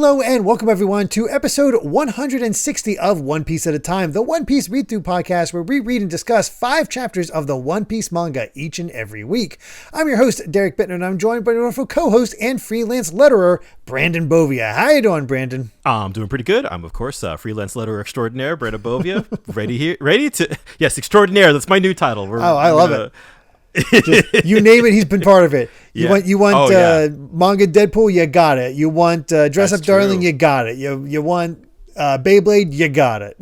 Hello and welcome everyone to episode 160 of One Piece at a Time, the One Piece read-through podcast where we read and discuss 5 chapters of the One Piece manga each and every week. I'm your host, Derrick Bittner, and I'm joined by my wonderful co-host and freelance letterer, Brandon Bovia. How you doing, Brandon? I'm doing pretty good. I'm, of course, freelance letterer extraordinaire, Brandon Bovia. ready to... Yes, extraordinaire. That's my new title. I love it. Just, you name it, he's been part of it. You want manga Deadpool, you got it. You want Dress Up Darling, you got it. You want Beyblade, you got it.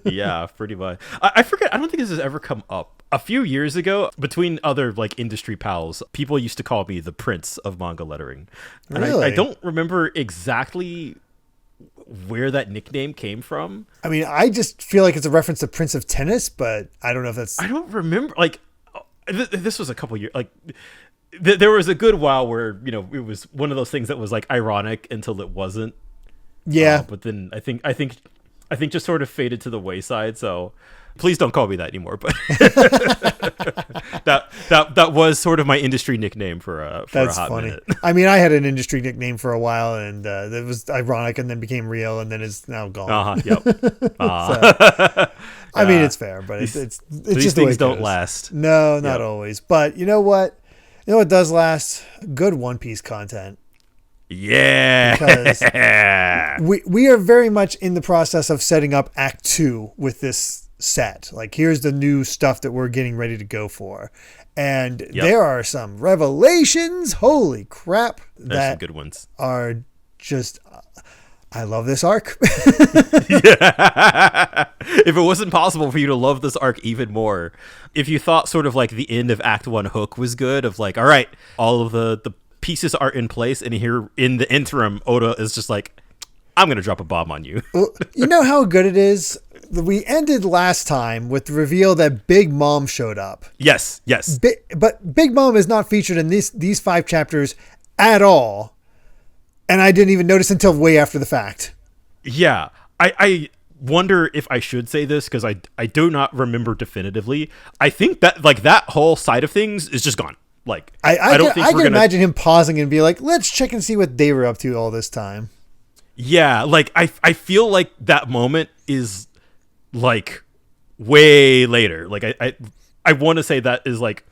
Yeah, pretty much. I forget. I don't think this has ever come up. A few years ago, between other like industry pals, people used to call me the Prince of manga lettering. And really? I don't remember exactly where that nickname came from. I mean, I just feel like it's a reference to Prince of Tennis, but I don't know if that's... I don't remember. Like, this was a couple years... Like, there was a good while where, you know, it was one of those things that was like ironic until it wasn't. Yeah. But then I think just sort of faded to the wayside. So please don't call me that anymore. But that was sort of my industry nickname for a hot minute. I mean, I had an industry nickname for a while, and it was ironic, and then became real, and then is now gone. Yep. So, I mean, it's fair, but it's just these the way things it don't goes. last. No, not always. But you know what? You know what does last? Good One Piece content. Yeah. Because we are very much in the process of setting up Act 2 with this set. Like, here's the new stuff that we're getting ready to go for. And there are some revelations. Holy crap. There's some good ones. Are just... I love this arc. Yeah. If it wasn't possible for you to love this arc even more, if you thought sort of like the end of Act 1 hook was good, of like, all right, all of the pieces are in place, and here in the interim, Oda is just like, I'm going to drop a bomb on you. Well, you know how good it is? We ended last time with the reveal that Big Mom showed up. Yes. But Big Mom is not featured in these 5 chapters at all. And I didn't even notice until way after the fact. Yeah. I wonder if I should say this, because I do not remember definitively. I think that like that whole side of things is just gone. Like I can imagine him pausing and be like, let's check and see what they were up to all this time. Yeah, like I feel like that moment is like way later. Like I want to say that is like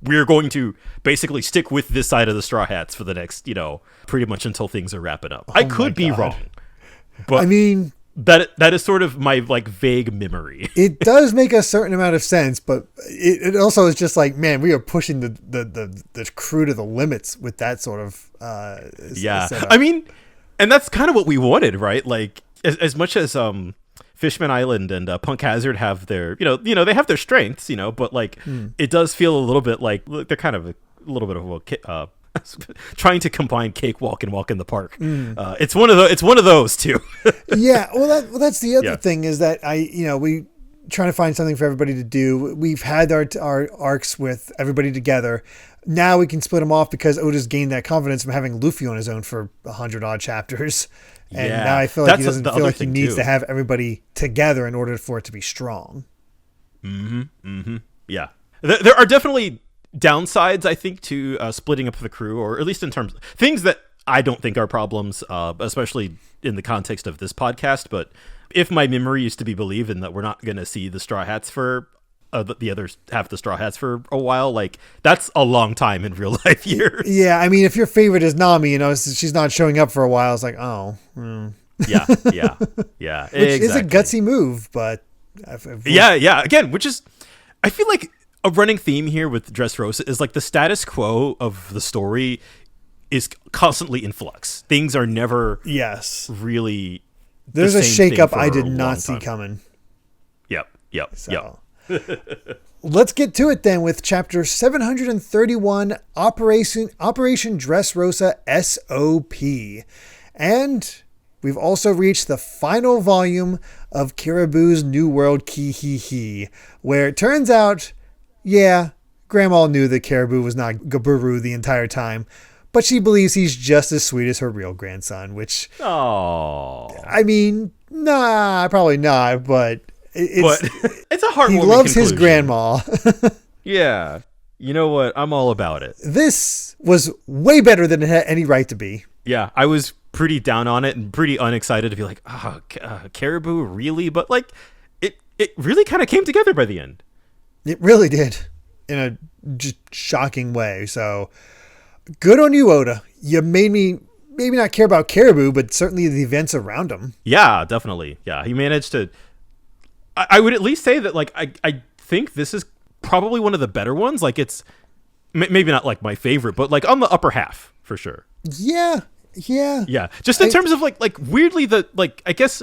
we're going to basically stick with this side of the Straw Hats for the next, you know, pretty much until things are wrapping up. I could be wrong, but I mean, that is sort of my like vague memory. It does make a certain amount of sense, but it also is just like, man, we are pushing the crew to the limits with that sort of setup. I mean, and that's kind of what we wanted, right? Like as much as Fishman Island and Punk Hazard have their, you know, they have their strengths, you know, but like it does feel a little bit like they're kind of a little bit of trying to combine Cakewalk and Walk in the Park. It's one of those too. Yeah, well, that's the other thing is that we trying to find something for everybody to do. We've had our arcs with everybody together. Now we can split them off because Oda's gained that confidence from having Luffy on his own for 100 odd chapters. And now I feel like he doesn't feel like he needs to have everybody together in order for it to be strong. Yeah. There are definitely downsides, I think, to splitting up the crew, or at least in terms of things that I don't think are problems, especially in the context of this podcast. But if my memory is to be believed, and that we're not going to see the Straw Hats for the others have the Straw Hats for a while, like that's a long time in real life years. Yeah, I mean, if your favorite is Nami, you know, she's not showing up for a while, it's like, oh. Yeah. Which is a gutsy move, but... Again, which is... I feel like a running theme here with Dressrosa is like the status quo of the story is constantly in flux. Things are never really... There's a shakeup I did not see coming. Yep. Let's get to it then with chapter 731, Operation Dressrosa S.O.P. And we've also reached the final volume of Caribou's New World Ki-Hi-Hi, where it turns out, Grandma knew that Caribou was not Gaburu the entire time, but she believes he's just as sweet as her real grandson, which... Oh. I mean, nah, probably not, but... It's a heartwarming He loves conclusion. his grandma. Yeah. You know what? I'm all about it. This was way better than it had any right to be. Yeah, I was pretty down on it and pretty unexcited to be like, Caribou, really? But like, it really kind of came together by the end. It really did, in a just shocking way. So good on you, Oda. You made me maybe not care about Caribou, but certainly the events around him. Yeah, definitely. Yeah, he managed to. I would at least say that, like, I think this is probably one of the better ones. Like, it's maybe not like my favorite, but like on the upper half for sure. Yeah. Just in terms of like weirdly I guess.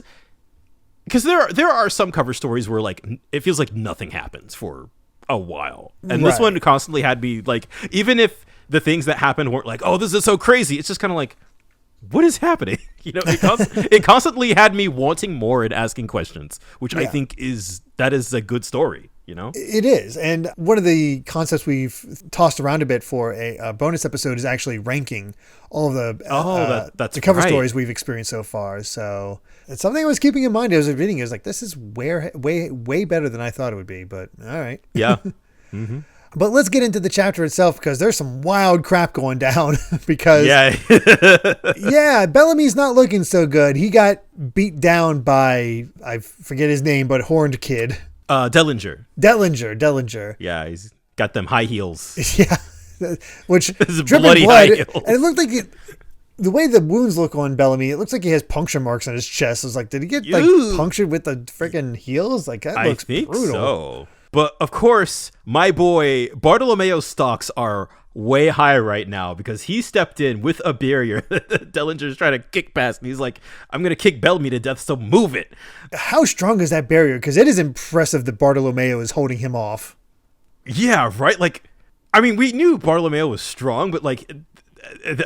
Because there are some cover stories where like it feels like nothing happens for a while, and this one constantly had me like, even if the things that happened weren't like, oh, this is so crazy, it's just kind of like, what is happening? It constantly had me wanting more and asking questions, which I think is a good story. It is. And one of the concepts we've tossed around a bit for a bonus episode is actually ranking all of the cover stories we've experienced so far. So it's something I was keeping in mind as I was reading. It was like, this is way better than I thought it would be, but all right. Yeah. Mm-hmm. But let's get into the chapter itself, because there's some wild crap going down. Because Bellamy's not looking so good. He got beat down by, I forget his name, but horned kid. Dellinger. Yeah, he's got them high heels. Yeah, which dripping bloody blood, high heels. and it looked like the way the wounds look on Bellamy, it looks like he has puncture marks on his chest. I was like, did he get like punctured with the freaking heels? Like that looks brutal. I think so. But of course, my boy Bartolomeo's stocks are way high right now because he stepped in with a barrier that Dellinger's trying to kick past, and he's like, I'm going to kick Bellamy to death, so move it. How strong is that barrier? Because it is impressive that Bartolomeo is holding him off. Yeah, right? Like, I mean, we knew Bartolomeo was strong, but like,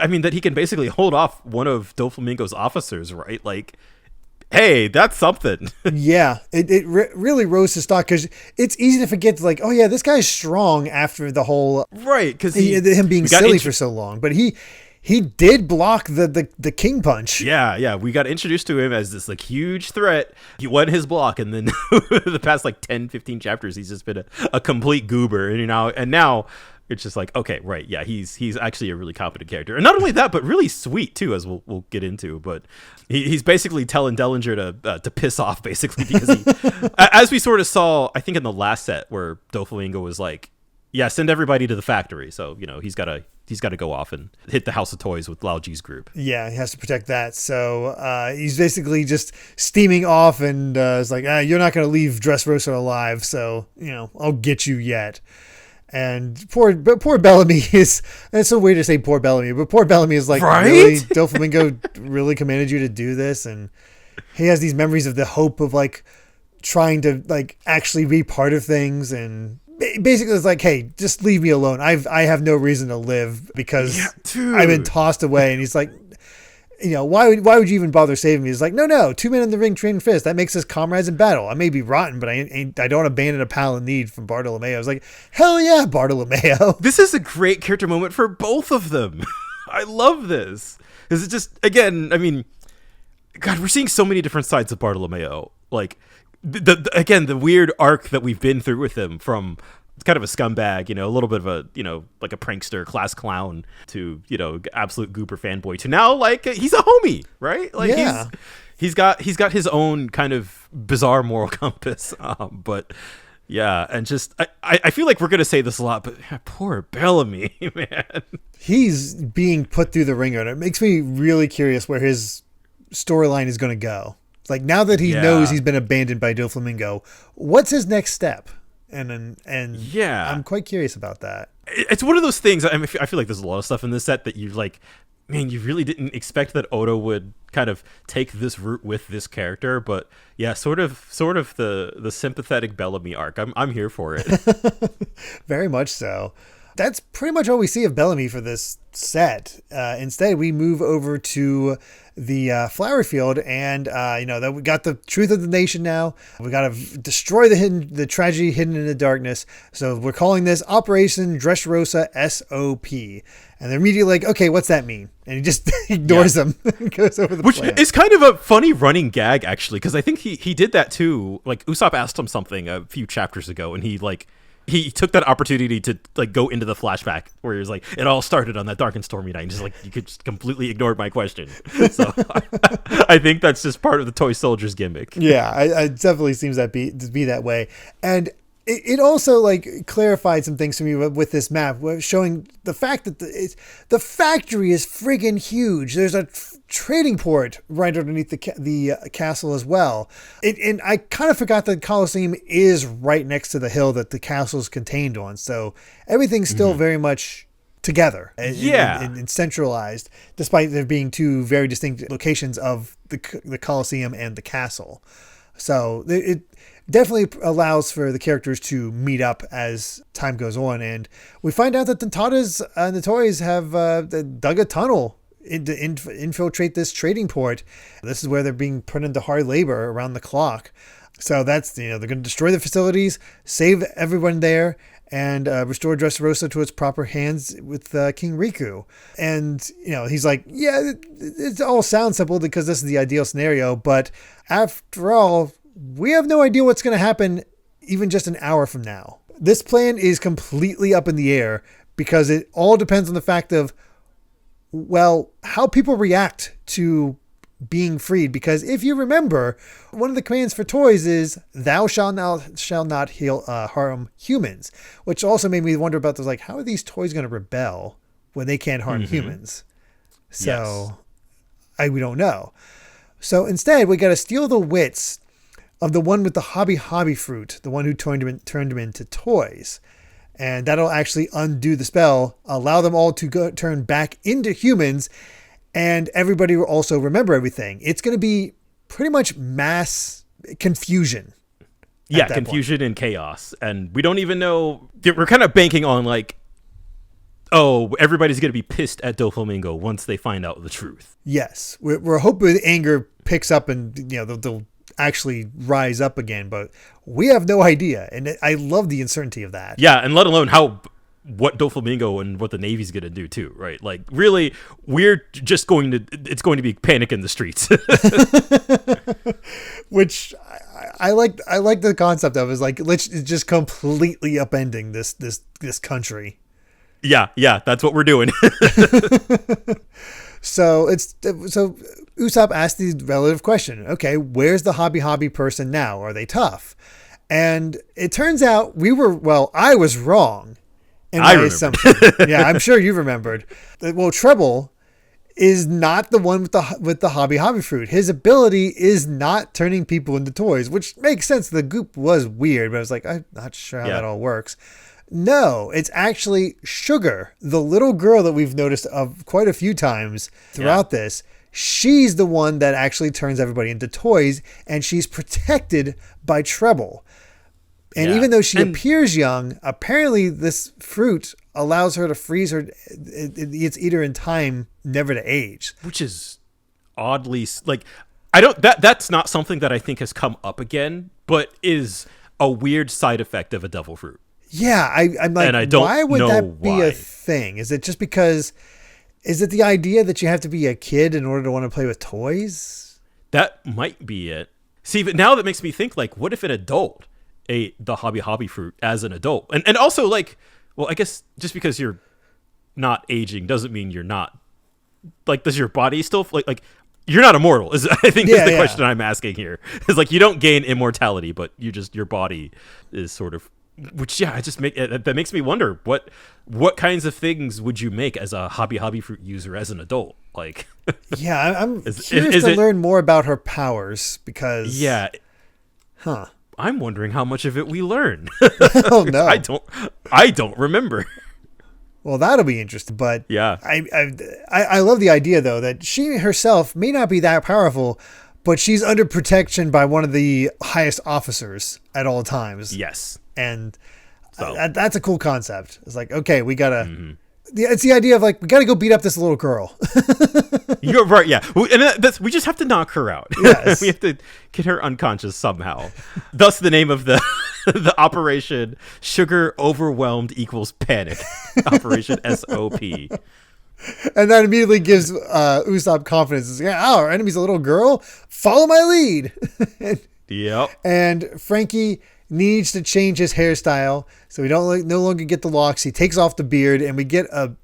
I mean, that he can basically hold off one of Doflamingo's officers, right? Like, hey, that's something. Yeah, it really rose to stock, because it's easy to forget, like, oh yeah, this guy's strong after the whole because him being silly for so long. But he did block the king punch. Yeah, we got introduced to him as this like huge threat. He won his block, and then the past like 10-15 chapters, he's just been a complete goober, and now it's just like, okay, right, yeah, he's actually a really competent character, and not only that, but really sweet too, as we'll get into. But he's basically telling Dellinger to piss off, basically, because he, as we sort of saw, I think in the last set where Doflamingo was like, yeah, send everybody to the factory. So he's got to go off and hit the House of Toys with Lao Ji's group. Yeah, he has to protect that. So he's basically just steaming off, and it's like, you're not going to leave Dressrosa alive, so I'll get you yet. And poor Bellamy is, and it's so weird to say poor Bellamy, but poor Bellamy is like, right? Really? Doflamingo really commanded you to do this? And he has these memories of the hope of like trying to like actually be part of things, and basically it's like, hey, just leave me alone. I have no reason to live because I've been tossed away. And he's like, why would you even bother saving me? He's like, no, 2 men in the ring, train fist. That makes us comrades in battle. I may be rotten, but I don't abandon a pal in need from Bartolomeo. I was like, hell yeah, Bartolomeo. This is a great character moment for both of them. I love this. Because it just, again, I mean, God, we're seeing so many different sides of Bartolomeo. Like, the weird arc that we've been through with him, from kind of a scumbag, a little bit of a, like a prankster, class clown, to, absolute goober fanboy, to now like he's a homie, right? Like he's got his own kind of bizarre moral compass. But yeah, and just I feel like we're gonna say this a lot, but poor Bellamy, man. He's being put through the ringer, and it makes me really curious where his storyline is going to go. Like, now that he knows he's been abandoned by Doflamingo, what's his next step? And I'm quite curious about that. It's one of those things. I feel like there's a lot of stuff in this set that you're like, man, you really didn't expect that Oda would kind of take this route with this character. But yeah, sort of the sympathetic Bellamy arc. I'm here for it. Very much so. That's pretty much all we see of Bellamy for this set. Instead, we move over to the flower field, and that we got the truth of the nation now. We got to destroy the tragedy hidden in the darkness. So we're calling this Operation Dressrosa S.O.P. And they're immediately like, okay, what's that mean? And he just ignores them and goes over the plan. Which is kind of a funny running gag, actually, because I think he did that too. Like, Usopp asked him something a few chapters ago, and he like he took that opportunity to like go into the flashback where he was like, it all started on that dark and stormy night, and just like you could just completely ignore my question. So I think that's just part of the toy soldier's gimmick. Yeah, it definitely seems to be that way. And it also like clarified some things to me with this map, showing the fact that the factory is friggin' huge. There's a trading port right underneath the castle as well. And I kind of forgot that Colosseum is right next to the hill that the castle is contained on. So everything's still very much together and centralized, despite there being two very distinct locations of the Colosseum and the castle. So it definitely allows for the characters to meet up as time goes on. And we find out that the Tatas and the toys have dug a tunnel to infiltrate this trading port. This is where they're being put into hard labor around the clock. So that's, they're going to destroy the facilities, save everyone there, and restore Dressrosa to its proper hands with King Riku. And, he's like, yeah, it all sounds simple because this is the ideal scenario. But after all, we have no idea what's going to happen even just an hour from now. This plan is completely up in the air because it all depends on the fact of, well, how people react to being freed. Because if you remember, one of the commands for toys is thou shalt not harm humans, which also made me wonder about like, how are these toys going to rebel when they can't harm humans? So we don't know. So instead, we got to steal the wits of the one with the hobby fruit, the one who turned him into toys. And that'll actually undo the spell, allow them all to turn back into humans, and everybody will also remember everything. It's going to be pretty much mass confusion. Yeah, confusion and chaos. And we don't even know. We're kind of banking on like, oh, everybody's going to be pissed at Doflamingo once they find out the truth. Yes. We're hoping the anger picks up and, they'll actually rise up again, but we have no idea. And I love the uncertainty of that. Yeah, and let alone what Doflamingo and what the Navy's going to do too, right? Like really, it's going to be panic in the streets. Which I like the concept of is like, let's just completely upending this country. Yeah, that's what we're doing. So Usopp asked the relative question. Okay, where's the hobby person now? Are they tough? And it turns out I was wrong in my assumption. Yeah, I'm sure you remembered. Well, Treble is not the one with the hobby fruit. His ability is not turning people into toys, which makes sense. The goop was weird, but I was like, I'm not sure how that all works. No, it's actually Sugar, the little girl that we've noticed of quite a few times throughout this. She's the one that actually turns everybody into toys, and she's protected by Treble. And even though she appears young, apparently this fruit allows her to freeze her. It's eat her in time, never to age. Which is oddly like, that's not something that I think has come up again, but is a weird side effect of a devil fruit. Yeah, I'm like, and I don't why would that be a thing? Is it just because? Is it the idea that you have to be a kid in order to want to play with toys? That might be it. See, but now that makes me think, like, what if an adult ate the hobby fruit as an adult? And also, like, well, I guess just because you're not aging doesn't mean you're not. Like, does your body still like you're not immortal? Is the question I'm asking here. It's like you don't gain immortality, but your body is sort of. Which that makes me wonder what kinds of things would you make as a hobby fruit user as an adult? Like, yeah, I'm curious to learn more about her powers because I'm wondering how much of it we learn. Oh no, I don't remember. Well, that'll be interesting, but yeah, I love the idea though that she herself may not be that powerful, but she's under protection by one of the highest officers at all times. Yes. And that's a cool concept. It's like, okay, we gotta. It's the idea of like we gotta go beat up this little girl. You're right, yeah. And we just have to knock her out. Yes, we have to get her unconscious somehow. Thus, the name of the Operation Sugar Overwhelmed equals Panic. Operation S.O.P. And that immediately gives Usopp confidence. It's like, our enemy's a little girl. Follow my lead. Yep. And Frankie needs to change his hairstyle. So we don't no longer get the locks. He takes off the beard and we get a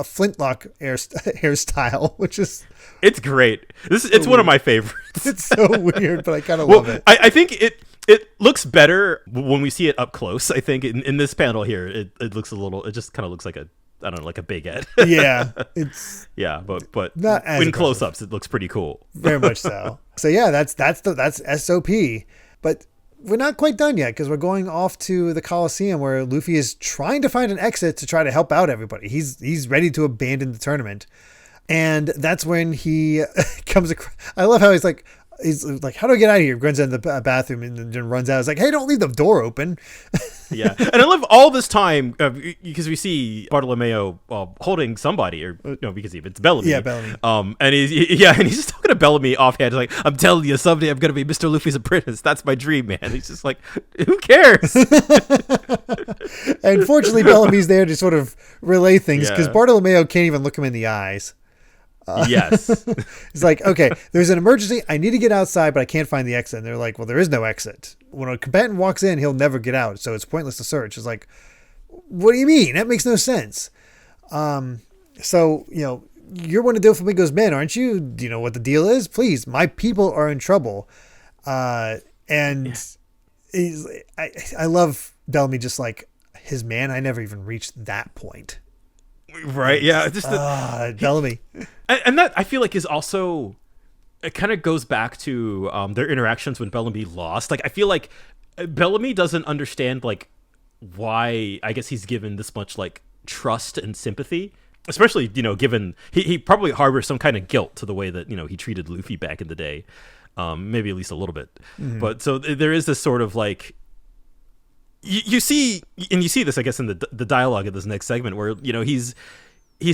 flintlock hairstyle, which is... It's great. It's one of my favorites. It's so weird, but I kind of love it. I think it looks better when we see it up close. I think in this panel here, it looks a little... It just kind of looks like a... I don't know, like a baguette. Yeah, it's... Yeah, but not as in impressive. close-ups, it looks pretty cool. Very much so. So yeah, that's S.O.P. But we're not quite done yet because we're going off to the Coliseum where Luffy is trying to find an exit to try to help out everybody. He's ready to abandon the tournament. And that's when he comes across... I love how he's like, how do I get out of here? Runs into the bathroom and then runs out. He's like, hey, don't leave the door open. Yeah. And I love all this time because we see Bartolomeo holding somebody, or no, because it's Bellamy. Yeah, Bellamy. And he's just talking to Bellamy offhand. He's like, I'm telling you, someday I'm going to be Mr. Luffy's apprentice. That's my dream, man. He's just like, who cares? And fortunately, Bellamy's there to sort of relay things because Yeah. Bartolomeo can't even look him in the eyes. Yes. He's like, okay, there's an emergency. I need to get outside, but I can't find the exit. And they're like, well, there is no exit. When a combatant walks in, he'll never get out. So it's pointless to search. It's like, what do you mean? That makes no sense. So, you're one of Doflamingo's men, aren't you? Do you know what the deal is? Please, my people are in trouble. I love Bellamy just like his man. I never even reached that point. Right. Yeah. Just Bellamy. And that I feel like is also, it kind of goes back to their interactions when Bellamy lost. Like, I feel like Bellamy doesn't understand like why, I guess, he's given this much like trust and sympathy, especially, given he probably harbors some kind of guilt to the way that, he treated Luffy back in the day. Maybe at least a little bit. Mm-hmm. But so there is this sort of like, you see this, I guess, in the dialogue of this next segment where, he's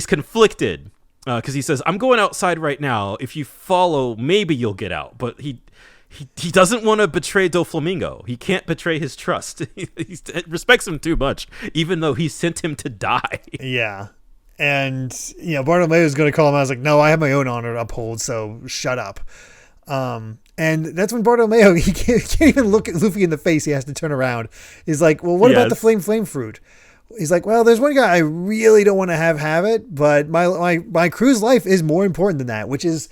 conflicted because he says, I'm going outside right now. If you follow, maybe you'll get out. But he doesn't want to betray Doflamingo. He can't betray his trust. He respects him too much, even though he sent him to die. Yeah. And, Bartolomeo was going to call him. I was like, no, I have my own honor to uphold, so shut up. And that's when Bartolomeo, he can't even look at Luffy in the face. He has to turn around. He's like, well, what about the flame fruit? He's like, well, there's one guy I really don't want to have it, but my crew's life is more important than that, which is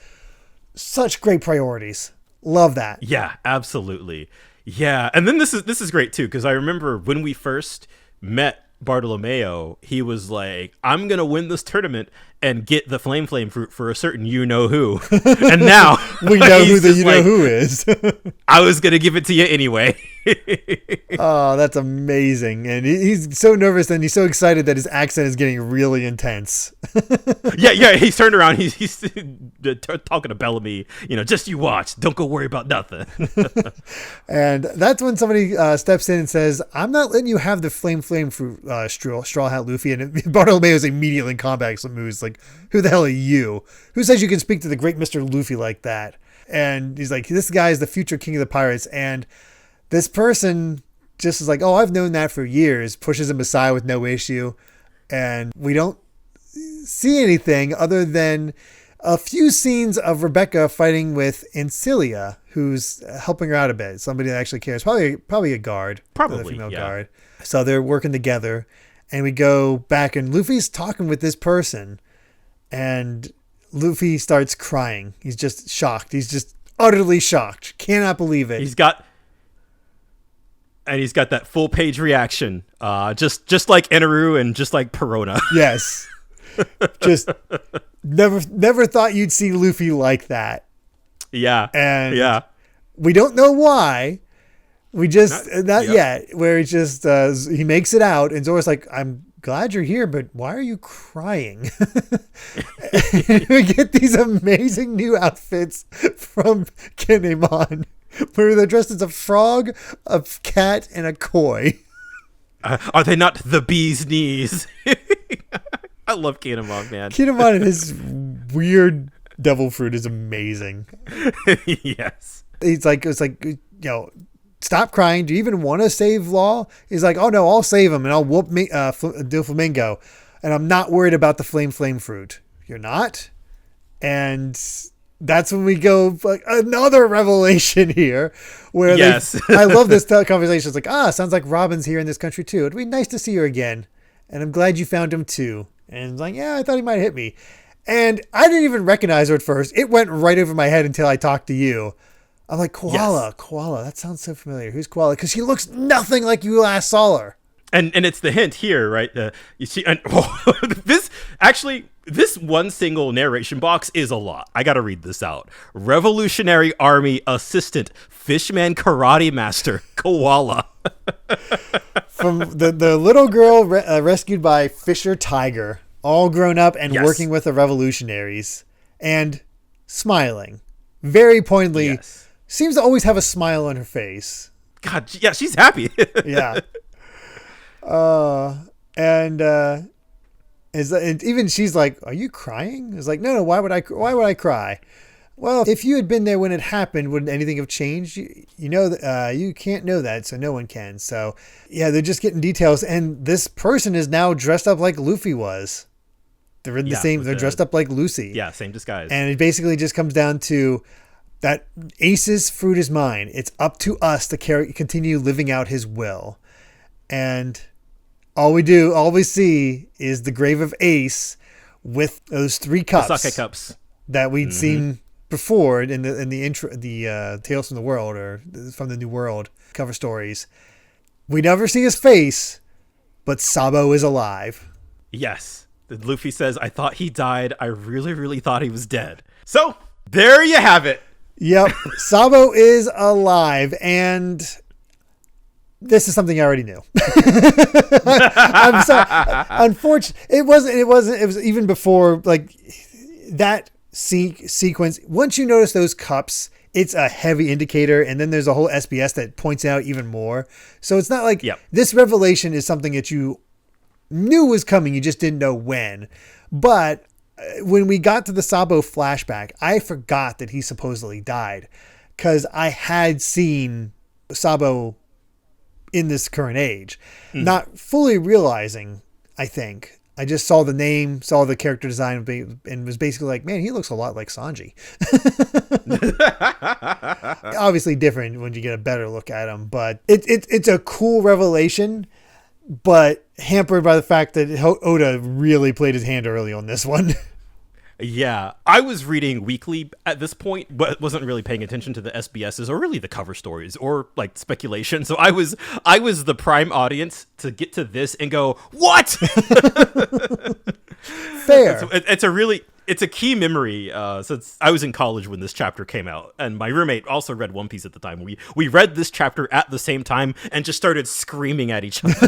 such great priorities. Love that. Yeah, absolutely. Yeah. And then this is great too, because I remember when we first met Bartolomeo, he was like, I'm gonna win this tournament and get the flame fruit for a certain who. And now we know who the who is. I was gonna give it to you anyway. Oh, that's amazing. And he's so nervous and he's so excited that his accent is getting really intense. yeah, he's turned around, he's talking to Bellamy, just you watch, don't go worry about nothing. And that's when somebody steps in and says, I'm not letting you have the flame fruit, Straw Hat Luffy. And Bartolomeo is immediately in combat moves like, who the hell are you? Who says you can speak to the great Mr. Luffy like that? And he's like, this guy is the future king of the pirates. And this person just is like, oh, I've known that for years, pushes him aside with no issue. And we don't see anything other than a few scenes of Rebecca fighting with Ancilia, who's helping her out a bit. Somebody that actually cares. Probably a guard. Probably, a female yeah. guard. So they're working together. And we go back and Luffy's talking with this person. And Luffy starts crying. He's just shocked. He's just utterly shocked. Cannot believe it. He's got that full page reaction. Just like Eneru and just like Perona. Yes. Just never thought you'd see Luffy like that. Yeah. And yeah. We don't know why. We just not yep. yet. Where he just he makes it out, and Zora's like, "I'm glad you're here, but why are you crying?" We get these amazing new outfits from Kinemon, where they're dressed as a frog, a cat, and a koi. Are they not the bee's knees? I love Kinemon, man. Kinemon and his weird devil fruit is amazing. Yes. It's like, stop crying. Do you even want to save Law? He's like, oh no, I'll save him and I'll whoop Doflamingo. And I'm not worried about the flame fruit. You're not? And that's when we go like another revelation here where Yes. I love this conversation. It's like, sounds like Robin's here in this country too. It'd be nice to see you again. And I'm glad you found him too. And it's like, yeah, I thought he might hit me. And I didn't even recognize her at first. It went right over my head until I talked to you. I'm like, Koala. That sounds so familiar. Who's Koala? Because she looks nothing like you last saw her. And it's the hint here, right? You see, and this one single narration box is a lot. I got to read this out. Revolutionary Army Assistant Fishman Karate Master Koala. From the little girl rescued by Fisher Tiger, all grown up and working with the revolutionaries and smiling very pointedly. Yes. Seems to always have a smile on her face. God, yeah, she's happy. Yeah. And even she's like, "Are you crying?" It's like, "No. Why would I cry?" Well, if you had been there when it happened, would anything have changed? You know that you can't know that, so no one can. So yeah, they're just getting details, and this person is now dressed up like Luffy was. They're in the same. They're dressed up like Lucy. Yeah, same disguise. And it basically just comes down to that Ace's fruit is mine. It's up to us to continue living out his will. And all we see is the grave of Ace with those 3 cups. The sake cups that we'd seen before in the intro, the Tales from the World or from the New World cover stories. We never see his face, but Sabo is alive. Yes. Luffy says, "I thought he died. I really, really thought he was dead." So there you have it. Yep. Sabo is alive, and this is something I already knew. I'm sorry. Unfortunately, it was even before like that sequence. Once you notice those cups, it's a heavy indicator, and then there's a whole SBS that points out even more. So it's not like this revelation is something that you knew was coming, you just didn't know when. But when we got to the Sabo flashback, I forgot that he supposedly died because I had seen Sabo in this current age, not fully realizing, I think. I just saw the name, saw the character design, and was basically like, man, he looks a lot like Sanji. Obviously different when you get a better look at him, but it's a cool revelation, but hampered by the fact that Oda really played his hand early on this one. Yeah, I was reading weekly at this point, but wasn't really paying attention to the SBSs or really the cover stories or like speculation. So I was the prime audience to get to this and go, what? Fair. It's a key memory since I was in college when this chapter came out, and my roommate also read One Piece at the time. We read this chapter at the same time and just started screaming at each other.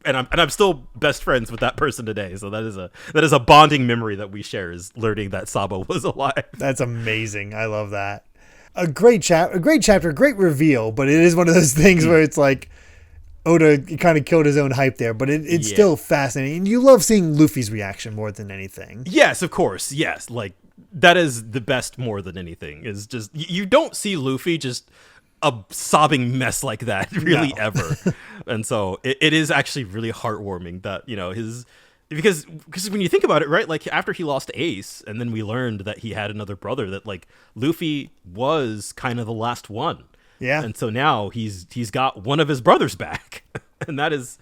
And I'm still best friends with that person today. So that is a bonding memory that we share, is learning that Sabo was alive. That's amazing. I love that. A great chapter, a great reveal, but it is one of those things where it's like Oda kind of killed his own hype there, but it's still fascinating. And you love seeing Luffy's reaction more than anything. Yes, of course. Yes. Like that is the best more than anything, is just, you don't see Luffy just a sobbing mess like that really ever. And so it is actually really heartwarming that, you know, because when you think about it, right, like after he lost Ace and then we learned that he had another brother, that like Luffy was kind of the last one. Yeah. And so now he's got one of his brothers back. And that is,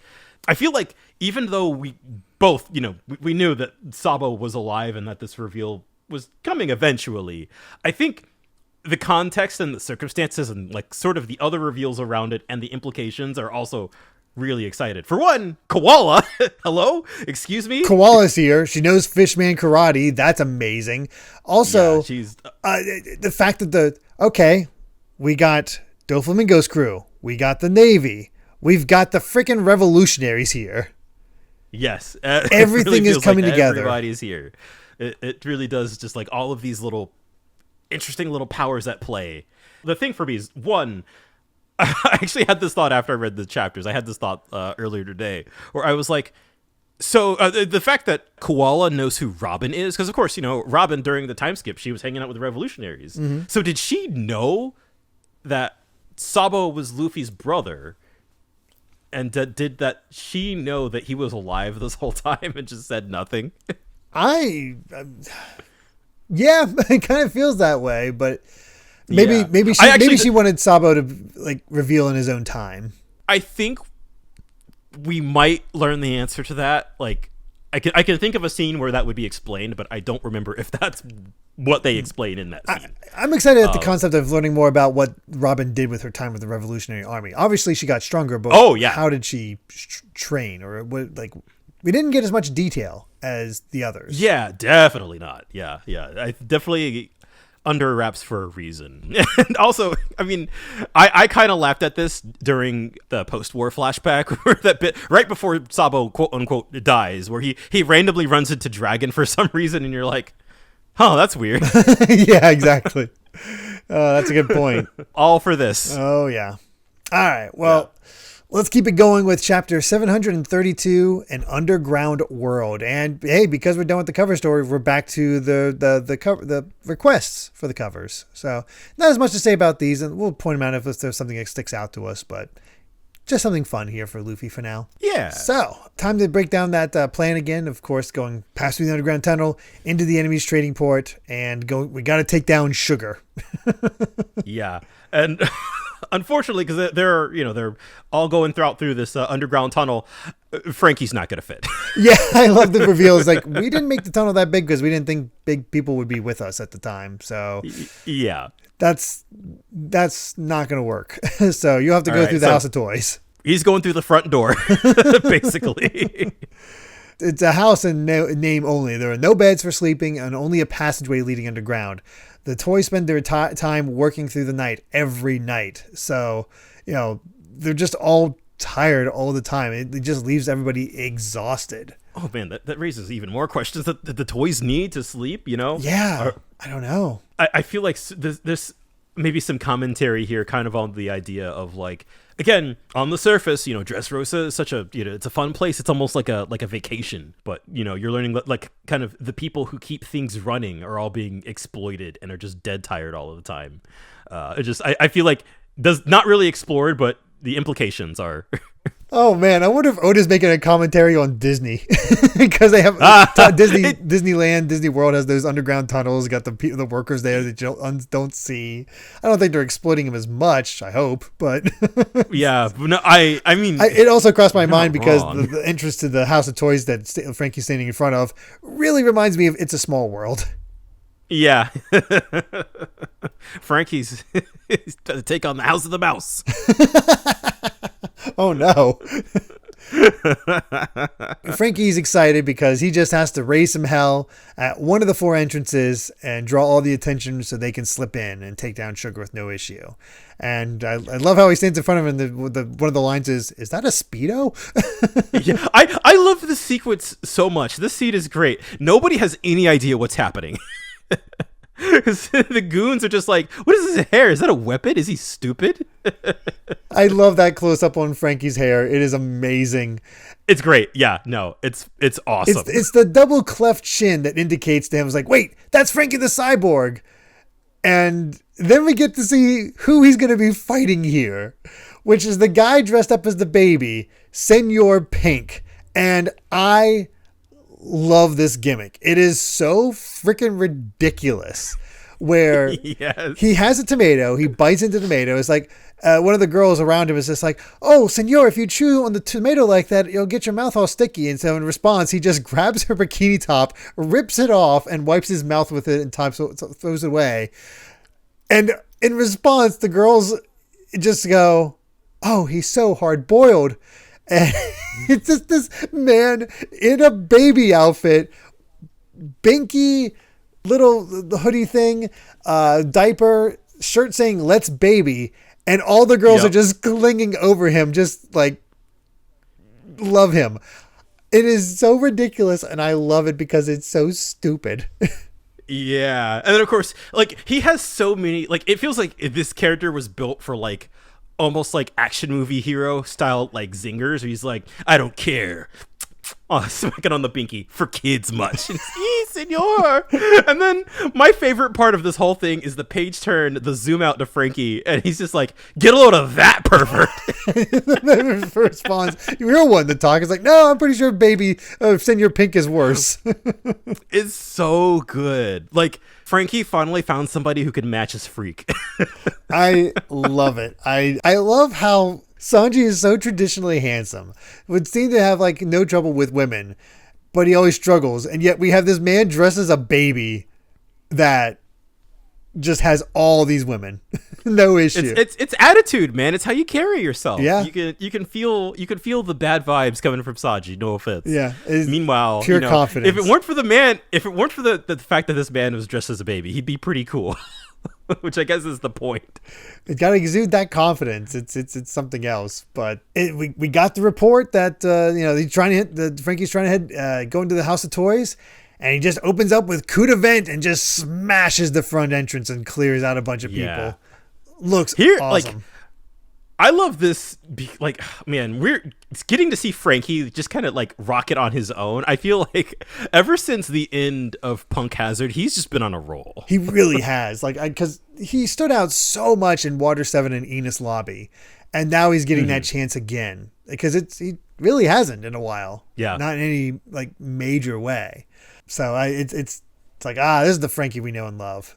I feel like even though we both, you know, we knew that Sabo was alive and that this reveal was coming eventually, I think the context and the circumstances and like sort of the other reveals around it and the implications are also really excited. For one, Koala. Hello? Excuse me? Koala's here. She knows Fishman Karate. That's amazing. Also, she's the fact that we got Doflamingo's crew. We got the Navy. We've got the freaking revolutionaries here. Yes. Everything is coming together. Everybody's here. It really does, just like all of these little interesting little powers at play. The thing for me is, one, I actually had this thought after I read the chapters. I had this thought earlier today where I was like, so the fact that Koala knows who Robin is, because of course, you know, Robin during the time skip, she was hanging out with the revolutionaries. Mm-hmm. So did she know that Sabo was Luffy's brother? And did that she know that he was alive this whole time and just said nothing? Yeah, it kind of feels that way, but maybe Yeah. maybe she wanted Sabo to like reveal in his own time. I think we might learn the answer to that. Like, I can think of a scene where that would be explained, but I don't remember if that's what they explain in that scene. I'm excited at the concept of learning more about what Robin did with her time with the Revolutionary Army. Obviously, she got stronger, but how did she train, or what? Like, we didn't get as much detail as the others. Yeah, definitely not. Yeah. I definitely under wraps for a reason. And also, I mean, I kind of laughed at this during the post-war flashback, where that bit right before Sabo quote unquote dies, where he randomly runs into Dragon for some reason, and you're like, oh, that's weird. Yeah, exactly. That's a good point. All for this. Oh yeah. All right. Well, let's keep it going with chapter 732, An Underground World. And hey, because we're done with the cover story, we're back to the requests for the covers. So not as much to say about these, and we'll point them out if there's something that sticks out to us, but just something fun here for Luffy for now. Yeah. So time to break down that plan again. Of course, going past through the underground tunnel into the enemy's trading port, and we got to take down Sugar. Yeah. And unfortunately, because they're all going through this underground tunnel, Frankie's not going to fit. Yeah, I love the reveal. It's like, we didn't make the tunnel that big because we didn't think big people would be with us at the time. So yeah, that's not going to work. So you'll have to go through the House of Toys. He's going through the front door, basically. It's a house in name only. There are no beds for sleeping and only a passageway leading underground. The toys spend their time working through the night every night. So, they're just all tired all the time. It just leaves everybody exhausted. Oh, man, that raises even more questions that the toys need to sleep, Yeah, I don't know. I feel like this maybe some commentary here kind of on the idea of, like, again, on the surface, Dressrosa is such a, it's a fun place. It's almost like a vacation, but you're learning that, like, kind of the people who keep things running are all being exploited and are just dead tired all of the time. I feel like does not really explored, but the implications are. Oh man, I wonder if Oda's making a commentary on Disney because they have Disneyland, Disney World has those underground tunnels, got the workers there that you don't see. I don't think they're exploiting them as much. I hope, but yeah, no, I mean, it also crossed my mind because the entrance to the House of Toys that Frankie's standing in front of really reminds me of It's a Small World. Yeah, Frankie's trying to take on the House of the Mouse. Oh no. Frankie's excited because he just has to raise some hell at one of the 4 entrances and draw all the attention so they can slip in and take down Sugar with no issue. And I love how he stands in front of him and one of the lines is that a Speedo? Yeah, I love this sequence so much. This scene is great. Nobody has any idea what's happening. The goons are just like, what is his hair? Is that a weapon? Is he stupid? I love that close up on Frankie's hair. It is amazing. It's great. Yeah, no, it's awesome. It's the double cleft chin that indicates to him, it's like, wait, that's Frankie the Cyborg. And then we get to see who he's going to be fighting here, which is the guy dressed up as the baby, Senor Pink. And I love this gimmick. It is so freaking ridiculous where yes. He has a tomato. He bites into the tomato. It's like one of the girls around him is just like, oh, senor, if you chew on the tomato like that, you'll get your mouth all sticky. And so in response, he just grabs her bikini top, rips it off, and wipes his mouth with it and throws it away. And in response, the girls just go, oh, he's so hard-boiled. And it's just this man in a baby outfit, binky little hoodie thing, diaper, shirt saying "Let's baby," and all the girls are just clinging over him, just like love him. It is so ridiculous, and I love it because it's so stupid. Yeah, and then of course, like, he has so many, like, it feels like this character was built for, like, almost like action movie hero style, like, zingers, where he's like, I don't care, smacking on the binky, for kids much. Senor. And then my favorite part of this whole thing is the page turn, the zoom out to Frankie, and he's just like, get a load of that pervert. The first response, the real one to talk is like, no, I'm pretty sure baby Senor Pink is worse. It's so good. Like, Frankie finally found somebody who could match his freak. I love it. I love how Sanji is so traditionally handsome. Would seem to have like no trouble with women, but he always struggles. And yet we have this man dressed as a baby that just has all these women. No issue. It's attitude, man. It's how you carry yourself. Yeah. You can feel the bad vibes coming from Sanji. No offense. Yeah. Meanwhile, pure confidence. If it weren't for the fact that this man was dressed as a baby, he'd be pretty cool. Which I guess is the point. It's got to exude that confidence. It's something else. But we got the report that Frankie's trying to go into the House of Toys, and he just opens up with coup de vent and just smashes the front entrance and clears out a bunch of people. Looks awesome. I love this. Like, man, we're getting to see Frankie just kind of like rocket on his own. I feel like ever since the end of Punk Hazard, he's just been on a roll. He really has. Like, because he stood out so much in Water 7 and Enos Lobby, and now he's getting that chance again because he really hasn't in a while. Yeah, not in any like major way. So it's like this is the Frankie we know and love.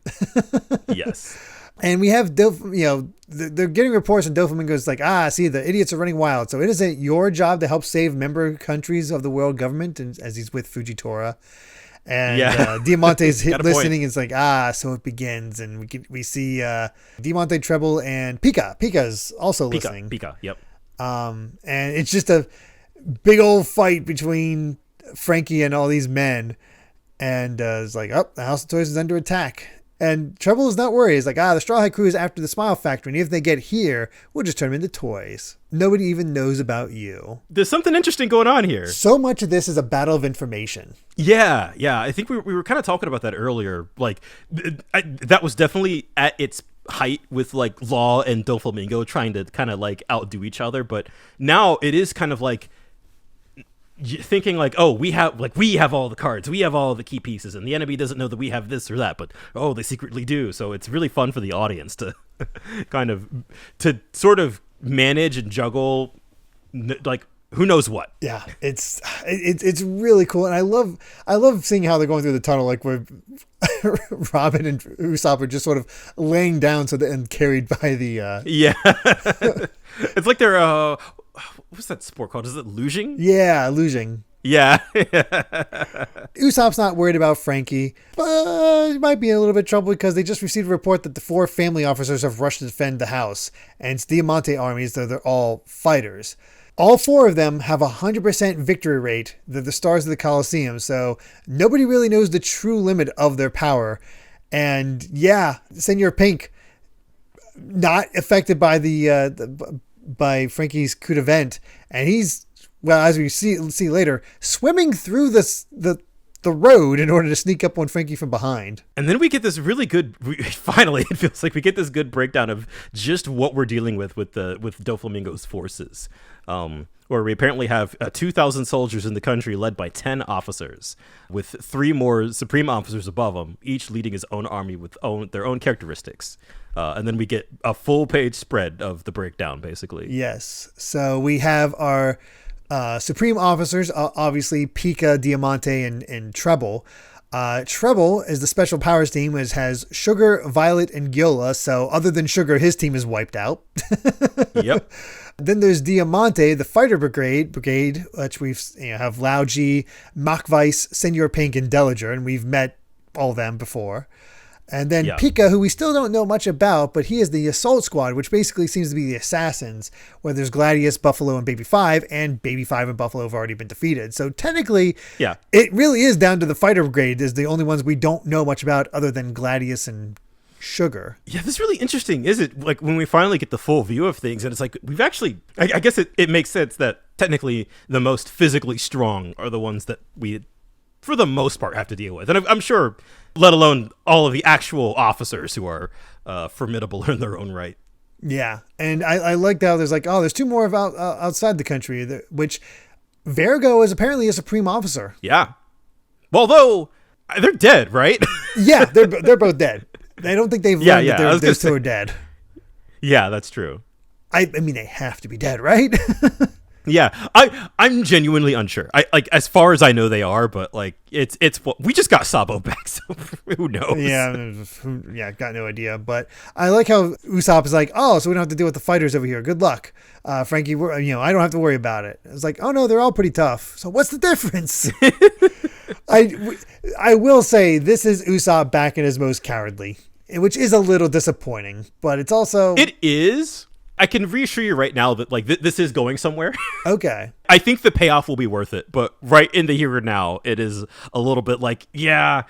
Yes. And we have, they're getting reports, and Doflamingo's like, see, the idiots are running wild. So it isn't your job to help save member countries of the world government, and as he's with Fujitora. And Diamante's listening. It's like, so it begins. And we see Diamante, Treble, and Pika. Pika's also listening. Pika, yep. And it's just a big old fight between Frankie and all these men. And it's like, the House of Toys is under attack. And Treble is not worried. He's like, the Straw Hat Crew is after the Smile Factory, and if they get here, we'll just turn them into toys. Nobody even knows about you. There's something interesting going on here. So much of this is a battle of information. Yeah. I think we were kind of talking about that earlier. Like, that was definitely at its height with like Law and Doflamingo trying to kind of like outdo each other. But now it is kind of like thinking like, we have all the cards, we have all the key pieces, and the enemy doesn't know that we have this or that, but they secretly do. So it's really fun for the audience to to sort of manage and juggle like who knows what. Yeah, it's really cool, and I love seeing how they're going through the tunnel, like where Robin and Usopp are just sort of laying down and carried by the it's like they're what's that sport called? Is it luging? Yeah, luging. Yeah. Usopp's not worried about Frankie, but he might be in a little bit of trouble because they just received a report that the 4 family officers have rushed to defend the house, and it's Diamante armies, though they're all fighters. All 4 of them have 100% victory rate. They're the stars of the Coliseum, so nobody really knows the true limit of their power. And Senor Pink, not affected by by Frankie's coup de vent, and he's, well, as we see later, swimming through the road in order to sneak up on Frankie from behind. And then we get this really good, finally it feels like we get this good breakdown of just what we're dealing with Doflamingo's forces, where we apparently have 2,000 soldiers in the country led by 10 officers, with 3 more supreme officers above them, each leading his own army with their own characteristics. And then we get a full page spread of the breakdown, basically. Yes. So we have our supreme officers, obviously Pika, Diamante, and Treble. Treble is the special powers team, which has Sugar, Violet, and Gyola. So other than Sugar, his team is wiped out. Yep. Then there's Diamante, the fighter brigade, which we've have Lauji, Machweiss, Senor Pink, and Deliger, and we've met all of them before. And then Pika, who we still don't know much about, but he is the assault squad, which basically seems to be the assassins, where there's Gladius, Buffalo, and Baby 5, and Baby 5 and Buffalo have already been defeated. So technically, it really is down to the fighter brigade as the only ones we don't know much about other than Gladius and Sugar. Yeah, this is really interesting, is it? Like, when we finally get the full view of things, and it's like, we've actually, I guess it makes sense that technically the most physically strong are the ones that we, for the most part, have to deal with. And I'm sure, let alone all of the actual officers who are formidable in their own right. Yeah, and I liked how there's like, there's 2 more outside the country, which Virgo is apparently a supreme officer. Yeah. Well, though, they're dead, right? Yeah, they're both dead. I don't think they've learned that those two are dead. Yeah, that's true. I mean, they have to be dead, right? Yeah, I'm genuinely unsure. I like, as far as I know, they are, but like it's what we just got Sabo back, so who knows? Yeah, got no idea. But I like how Usopp is like, oh, so we don't have to deal with the fighters over here. Good luck, Frankie. I don't have to worry about it. It's like, oh no, they're all pretty tough. So what's the difference? I will say this is Usopp back in his most cowardly, which is a little disappointing, but it's also it is. I can reassure you right now that like this is going somewhere. Okay. I think the payoff will be worth it, but right in the here and now, it is a little bit like, yeah,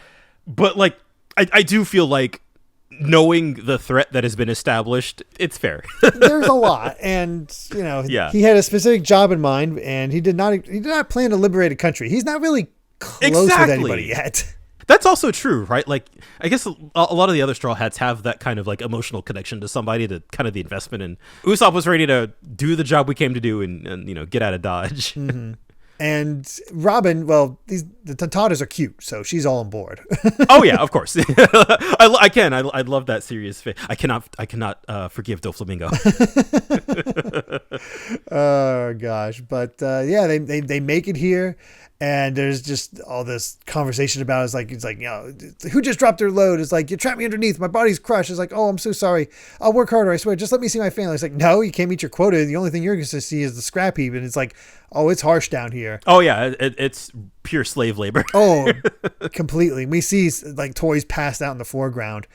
but like I do feel like knowing the threat that has been established, it's fair. There's a lot, and he had a specific job in mind, and he did not plan to liberate a country. He's not really close with anybody yet. That's also true, right? Like, I guess a lot of the other Straw Hats have that kind of like emotional connection to somebody, to kind of the investment. And Usopp was ready to do the job we came to do and get out of Dodge. Mm-hmm. And Robin, well, the Tontatas are cute, so she's all on board. Oh yeah, of course. I love that serious face. I cannot forgive Doflamingo. Oh gosh, but they make it here. And there's just all this conversation about it's like who just dropped their load? It's like, you trapped me underneath, my body's crushed. It's like, oh, I'm so sorry, I'll work harder, I swear, just let me see my family. It's like, no, you can't meet your quota, the only thing you're going to see is the scrap heap. And it's like, oh, it's harsh down here. Oh yeah, it's pure slave labor. Oh, completely. We see like toys passed out in the foreground,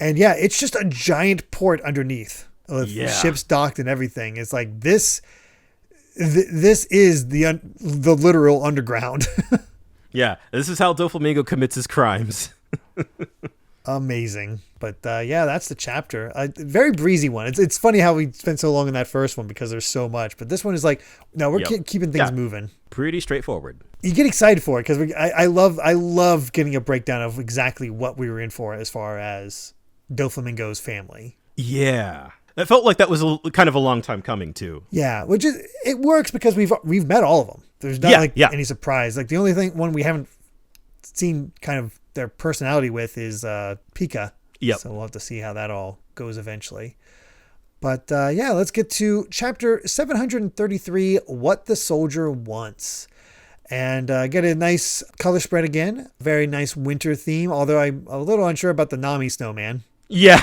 and yeah, it's just a giant port underneath with ships docked and everything. It's like this is the literal underground. Yeah, this is how Doflamingo commits his crimes. Amazing. But that's the chapter. Very breezy one. It's funny how we spent so long in that first one because there's so much. But this one is like, no, we're keeping things moving. Pretty straightforward. You get excited for it because I love getting a breakdown of exactly what we were in for as far as Doflamingo's family. Yeah. It felt like that was kind of a long time coming too. Yeah, which is, it works because we've met all of them. There's not any surprise. Like the only one we haven't seen kind of their personality with is Pika. Yep. So we'll have to see how that all goes eventually. But let's get to chapter 733, What the Soldier Wants. And get a nice color spread again. Very nice winter theme, although I'm a little unsure about the Nami snowman. Yeah.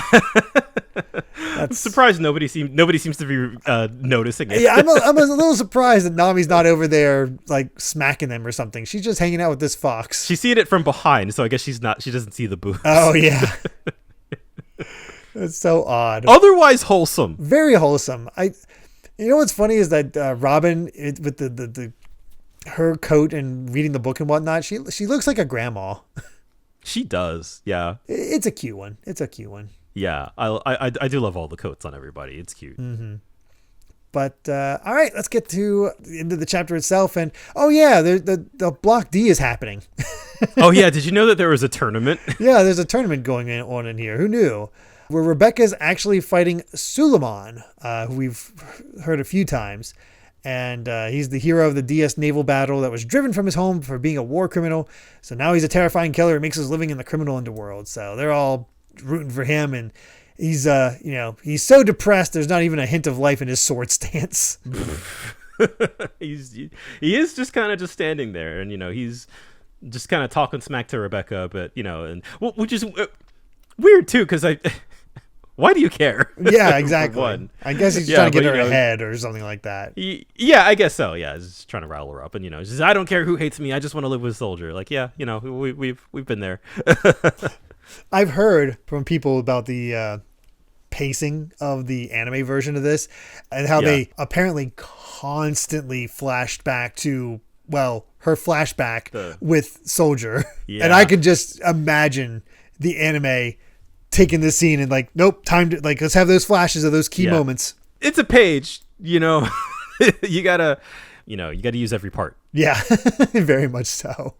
I'm surprised nobody seems to be noticing it. Yeah, I'm a little surprised that Nami's not over there like smacking them or something. She's just hanging out with this fox. She's seeing it from behind, so I guess she doesn't see the boobs. Oh yeah. That's so odd. Otherwise wholesome. Very wholesome. You know what's funny is that Robin with the her coat and reading the book and whatnot, she looks like a grandma. She does, yeah. It's a cute one. Yeah, I do love all the coats on everybody. It's cute. Mm-hmm. But all right, let's get to the end of the chapter itself. And the Block D is happening. Oh yeah, did you know that there was a tournament? Yeah, there's a tournament going on in here. Who knew? Where Rebecca's actually fighting Suleiman, who we've heard a few times. And he's the hero of the DS naval battle that was driven from his home for being a war criminal. So now he's a terrifying killer who makes his living in the criminal underworld. So they're all rooting for him, and he's he's so depressed there's not even a hint of life in his sword stance. He is just kind of just standing there, and he's just kind of talking smack to Rebecca, but which is weird too, because why do you care? Yeah, exactly. I guess he's trying to get her ahead or something like that. Yeah, I guess so. Yeah, he's just trying to rattle her up, and he says, I don't care who hates me, I just want to live with a soldier. Like, yeah, we've been there. I've heard from people about the pacing of the anime version of this and how they apparently constantly flashed back to, her flashback with Soldier. Yeah. And I could just imagine the anime taking this scene and like, nope, time to let's have those flashes of those key moments. It's a page, you gotta use every part. Yeah, very much so.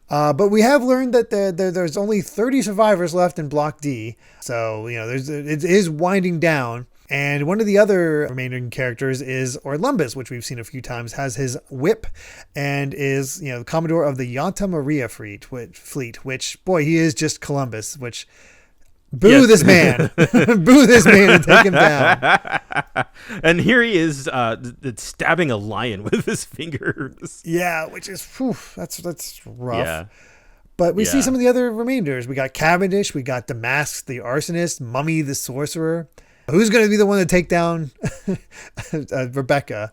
But we have learned that there's only 30 survivors left in Block D. So, it is winding down. And one of the other remaining characters is Orlumbus, which we've seen a few times, has his whip and is, the Commodore of the Yanta Maria fleet, which, boy, he is just Columbus, which, boo this man. Boo this man and take him down. And here he is stabbing a lion with his fingers. Yeah, which is, that's rough. Yeah. But we see some of the other remainders. We got Cavendish, we got Damask, the arsonist, Mummy, the sorcerer. Who's going to be the one to take down Rebecca?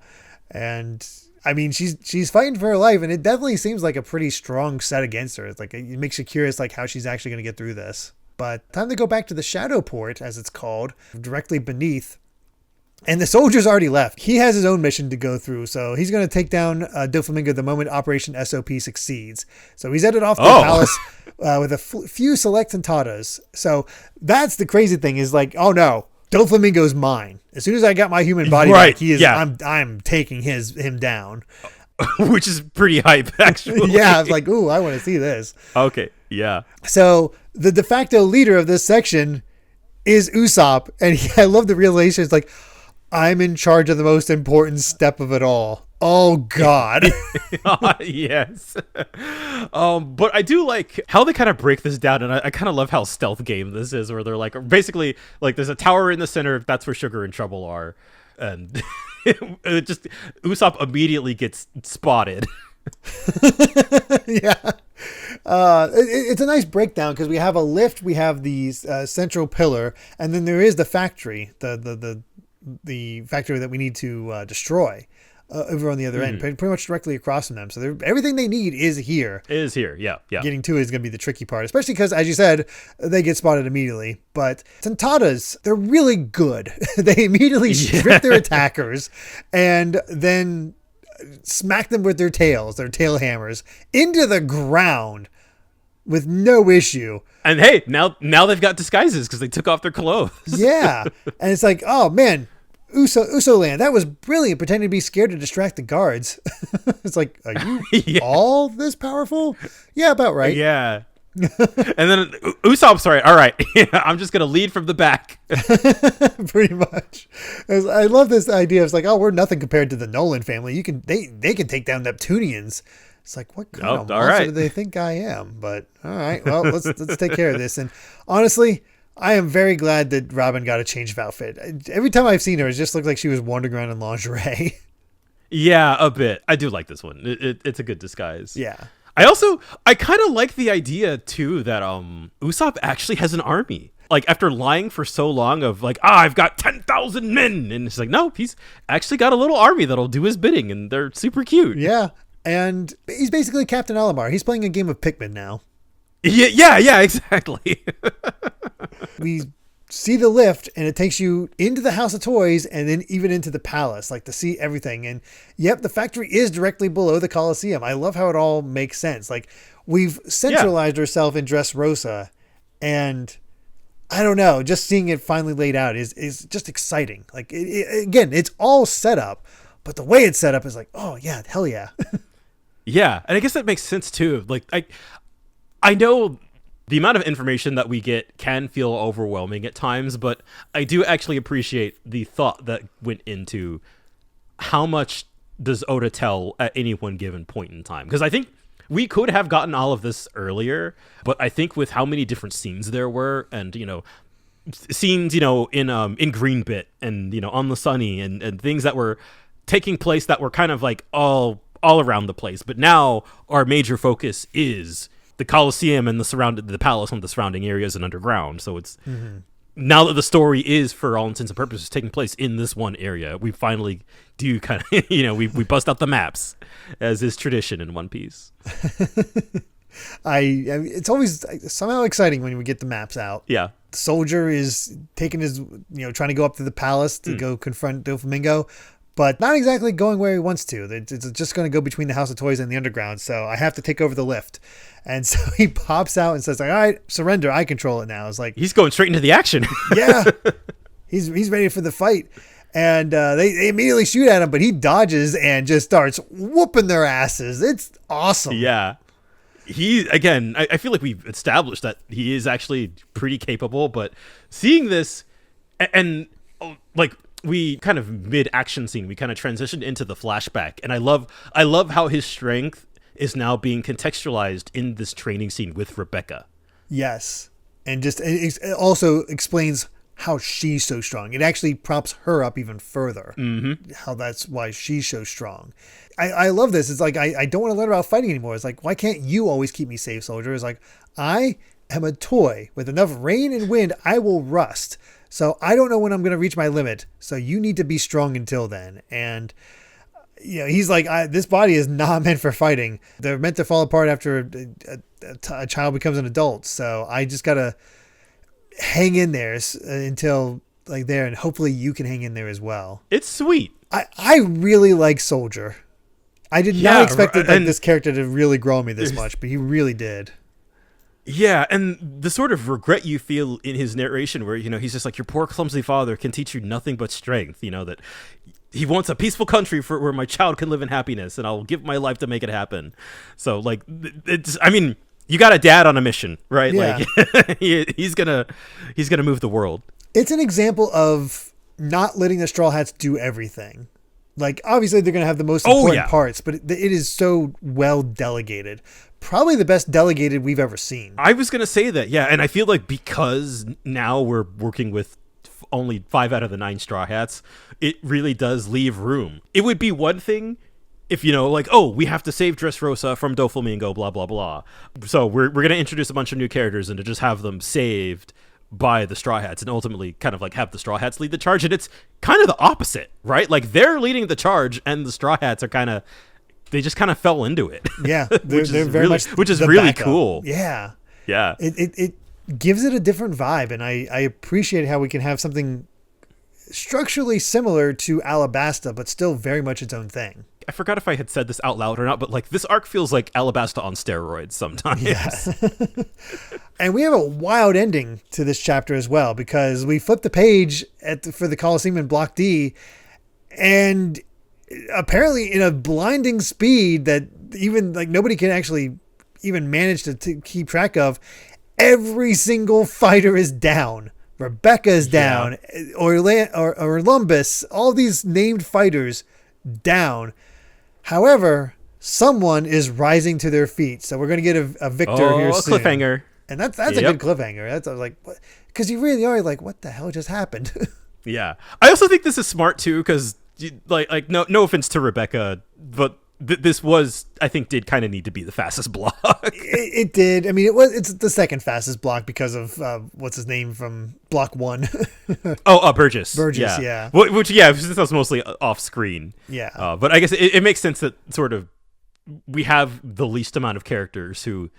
And I mean, she's fighting for her life, and it definitely seems like a pretty strong set against her. It's like it makes you curious, like how she's actually going to get through this. But time to go back to the Shadow Port, as it's called, directly beneath. And the soldier's already left. He has his own mission to go through, so he's going to take down Doflamingo the moment Operation S.O.P succeeds. So he's headed off to the palace with a few select Tentatas. So that's the crazy thing is like, oh no. Doflamingo's mine. As soon as I got my human body back, he is. Yeah. I'm taking him down, which is pretty hype, actually. Yeah, I was like, ooh, I want to see this. Okay, yeah. So the de facto leader of this section is Usopp, and I love the realization. It's like, I'm in charge of the most important step of it all. Oh God. Yes. But I do like how they kind of break this down, and I kind of love how stealth game this is, where they're like, basically, like there's a tower in the center. That's where Sugar and Trouble are, and it just Usopp immediately gets spotted. Yeah. It's a nice breakdown because we have a lift, we have the central pillar, and then there is the factory, the factory that we need to destroy. Over on the other end, pretty much directly across from them. So everything they need is here. Yeah. Getting to it is going to be the tricky part, especially because, as you said, they get spotted immediately. But Tentatas, they're really good. They immediately strip their attackers and then smack them with their tail hammers, into the ground with no issue. And hey, now they've got disguises because they took off their clothes. Yeah. And it's like, oh, man. Uso Land, that was brilliant, pretending to be scared to distract the guards. It's like, are you all this powerful? Yeah, about right. Yeah. And then Usopp's all right, I'm just going to lead from the back. Pretty much. I love this idea. It's like, oh, we're nothing compared to the Nolan family. They can take down Neptunians. It's like, what kind of monster do they think I am? But all right, well, let's take care of this. And honestly, I am very glad that Robin got a change of outfit. Every time I've seen her, it just looked like she was wandering around in lingerie. Yeah, a bit. I do like this one. It's a good disguise. Yeah. I kind of like the idea, too, that Usopp actually has an army. Like, after lying for so long of, like, I've got 10,000 men. And it's like, no, he's actually got a little army that'll do his bidding, and they're super cute. Yeah. And he's basically Captain Alamar. He's playing a game of Pikmin now. Yeah, exactly. We see the lift, and it takes you into the House of Toys and then even into the palace, like to see everything. And yep, the factory is directly below the Colosseum. I love how it all makes sense. Like, we've centralized ourselves in Dressrosa, and I don't know, just seeing it finally laid out is just exciting. Like, again, it's all set up, but the way it's set up is like, oh yeah, hell yeah. Yeah, and I guess that makes sense too. Like, I know the amount of information that we get can feel overwhelming at times, but I do actually appreciate the thought that went into how much does Oda tell at any one given point in time. Because I think we could have gotten all of this earlier, but I think with how many different scenes there were, and scenes in Greenbit and on the Sunny and things that were taking place that were kind of like all around the place, but now our major focus is the Colosseum and the palace and the surrounding areas and underground. So it's now that the story is, for all intents and purposes, taking place in this one area, we finally do kind of, we bust out the maps, as is tradition in One Piece. It's always somehow exciting when we get the maps out. Yeah. The soldier is taking his, trying to go up to the palace to go confront Doflamingo, but not exactly going where he wants to. It's just going to go between the House of Toys and the underground. So I have to take over the lift. And so he pops out and says, all right, surrender. I control it now. It's like, he's going straight into the action. Yeah. He's ready for the fight. And they immediately shoot at him, but he dodges and just starts whooping their asses. It's awesome. Yeah. I feel like we've established that he is actually pretty capable, but seeing this, and like we kind of mid-action scene, we kind of transitioned into the flashback, and I love how his strength is now being contextualized in this training scene with Rebecca. Yes. And just it also explains how she's so strong. It actually props her up even further. Mm-hmm. How that's why she's so strong. I love this. It's like, I don't want to learn about fighting anymore. It's like, why can't you always keep me safe, soldier? It's like, I am a toy. With enough rain and wind, I will rust. So I don't know when I'm going to reach my limit. So you need to be strong until then. And he's like, this body is not meant for fighting. They're meant to fall apart after a child becomes an adult. So I just got to hang in there until like there. And hopefully you can hang in there as well. It's sweet. I really like Soldier. I did not expect this character to really grow on me this much, but he really did. Yeah, and the sort of regret you feel in his narration where, he's just like, your poor clumsy father can teach you nothing but strength, that he wants a peaceful country where my child can live in happiness, and I'll give my life to make it happen. So, like, you got a dad on a mission, right? Yeah. Like, he's gonna move the world. It's an example of not letting the Straw Hats do everything. Like, obviously, they're going to have the most important parts, but it is so well delegated. Probably the best delegated we've ever seen. I was going to say that, yeah. And I feel like because now we're working with only 5 out of the 9 Straw Hats, it really does leave room. It would be one thing if, we have to save Dressrosa from Doflamingo, blah, blah, blah. So we're going to introduce a bunch of new characters and to just have them saved by the Straw Hats and ultimately kind of like have the Straw Hats lead the charge. And it's kind of the opposite, right? Like they're leading the charge and the Straw Hats are they just kind of fell into it. Yeah. They're very much which is really backup. Cool. Yeah. Yeah. It gives it a different vibe. And I appreciate how we can have something structurally similar to Alabasta, but still very much its own thing. I forgot if I had said this out loud or not, but like this arc feels like Alabasta on steroids sometimes. Yeah. And we have a wild ending to this chapter as well, because we flip the page for the Coliseum in Block D, and apparently in a blinding speed that even like nobody can actually even manage to keep track of, every single fighter is down. Rebecca is down, or Orlumbus, all these named fighters down. However, someone is rising to their feet, so we're going to get a victor here soon. Cliffhanger. And that's a good cliffhanger. I was like, because you really are like, what the hell just happened? Yeah, I also think this is smart too, because like no offense to Rebecca, but this I think did kind of need to be the fastest block. It did. I mean, it's the second fastest block because of what's his name from Block 1. Burgess. Burgess, yeah. Which since that was mostly off screen. Yeah. But I guess it makes sense that sort of we have the least amount of characters who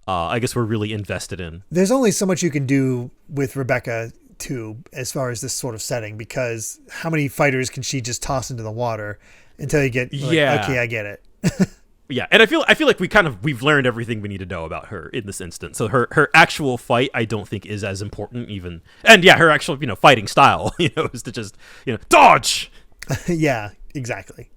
I guess we're really invested in. There's only so much you can do with Rebecca too, as far as this sort of setting, because how many fighters can she just toss into the water until you get like, okay, I get it. Yeah, and I feel like we've learned everything we need to know about her in this instance. So her actual fight, I don't think is as important even. And yeah, her actual, fighting style, is to just, dodge. Yeah, exactly.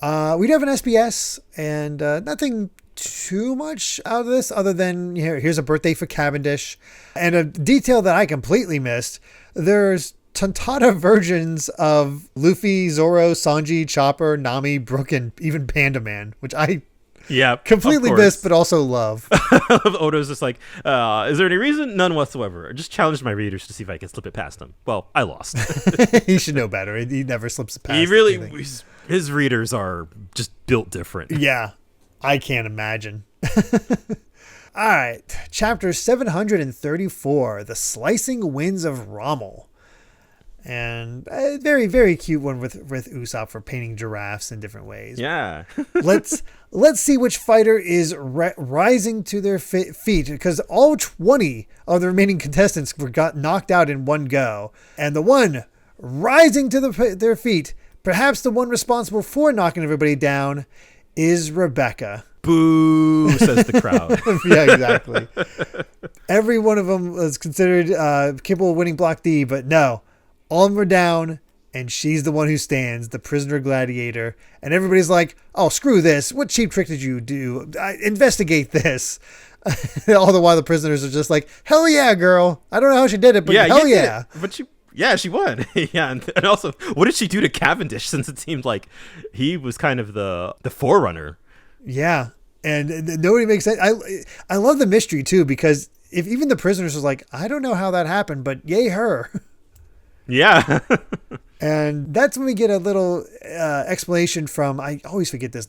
We do have an SBS and nothing too much out of this other than here's a birthday for Cavendish, and a detail that I completely missed. There's Tontata versions of Luffy, Zoro, Sanji, Chopper, Nami, Brook, and even Panda Man, which I completely missed but also love. Odo's just like, is there any reason? None whatsoever. I just challenged my readers to see if I can slip it past them. Well, I lost. He should know better. He never slips it past. He really, his readers are just built different. Yeah, I can't imagine. All right, chapter 734, The Slicing Winds of Rommel. And a very, very cute one with Usopp for painting giraffes in different ways. Yeah. let's see which fighter is rising to their feet, because all 20 of the remaining contestants got knocked out in one go. And the one rising to their feet, perhaps the one responsible for knocking everybody down, is Rebecca. Boo, says the crowd. Yeah, exactly. Every one of them was considered capable of winning Block D, but no. All of them are down, and she's the one who stands, the prisoner gladiator. And everybody's like, oh, screw this. What cheap trick did you do? Investigate this. All the while the prisoners are just like, hell yeah, girl. I don't know how she did it, but hell yeah. Yeah, she won. Yeah, and also, what did she do to Cavendish? Since it seemed like he was kind of the forerunner. Yeah, and nobody makes sense. I love the mystery too, because if even the prisoners was like, I don't know how that happened, but yay her. Yeah. And that's when we get a little explanation from, I always forget this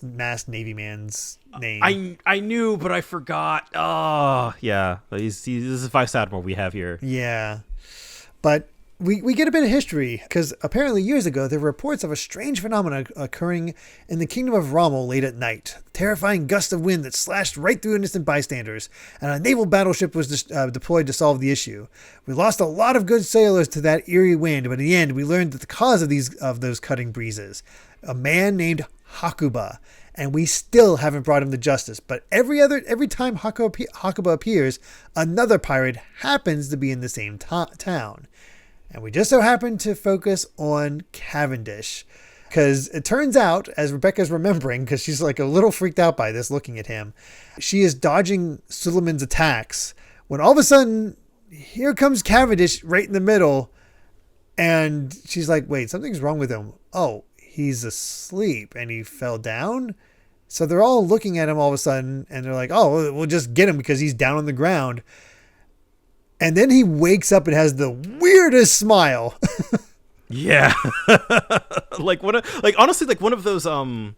masked Navy man's name. I knew, but I forgot. Oh, yeah. This is Vice Admiral we have here. Yeah. But we get a bit of history, because apparently years ago there were reports of a strange phenomenon occurring in the kingdom of Rommel late at night. Terrifying gust of wind that slashed right through innocent bystanders, and a naval battleship was deployed to solve the issue. We lost a lot of good sailors to that eerie wind, but in the end we learned that the cause of those cutting breezes, a man named Hakuba, and we still haven't brought him to justice. But every time Hakuba appears, another pirate happens to be in the same town. And we just so happen to focus on Cavendish, because it turns out, as Rebecca's remembering, because she's like a little freaked out by this, looking at him, she is dodging Suleiman's attacks when all of a sudden, here comes Cavendish right in the middle. And she's like, wait, something's wrong with him. Oh, he's asleep and he fell down. So they're all looking at him all of a sudden, and they're like, oh, we'll just get him because he's down on the ground. And then he wakes up and has the weirdest smile. Yeah. Honestly, one of those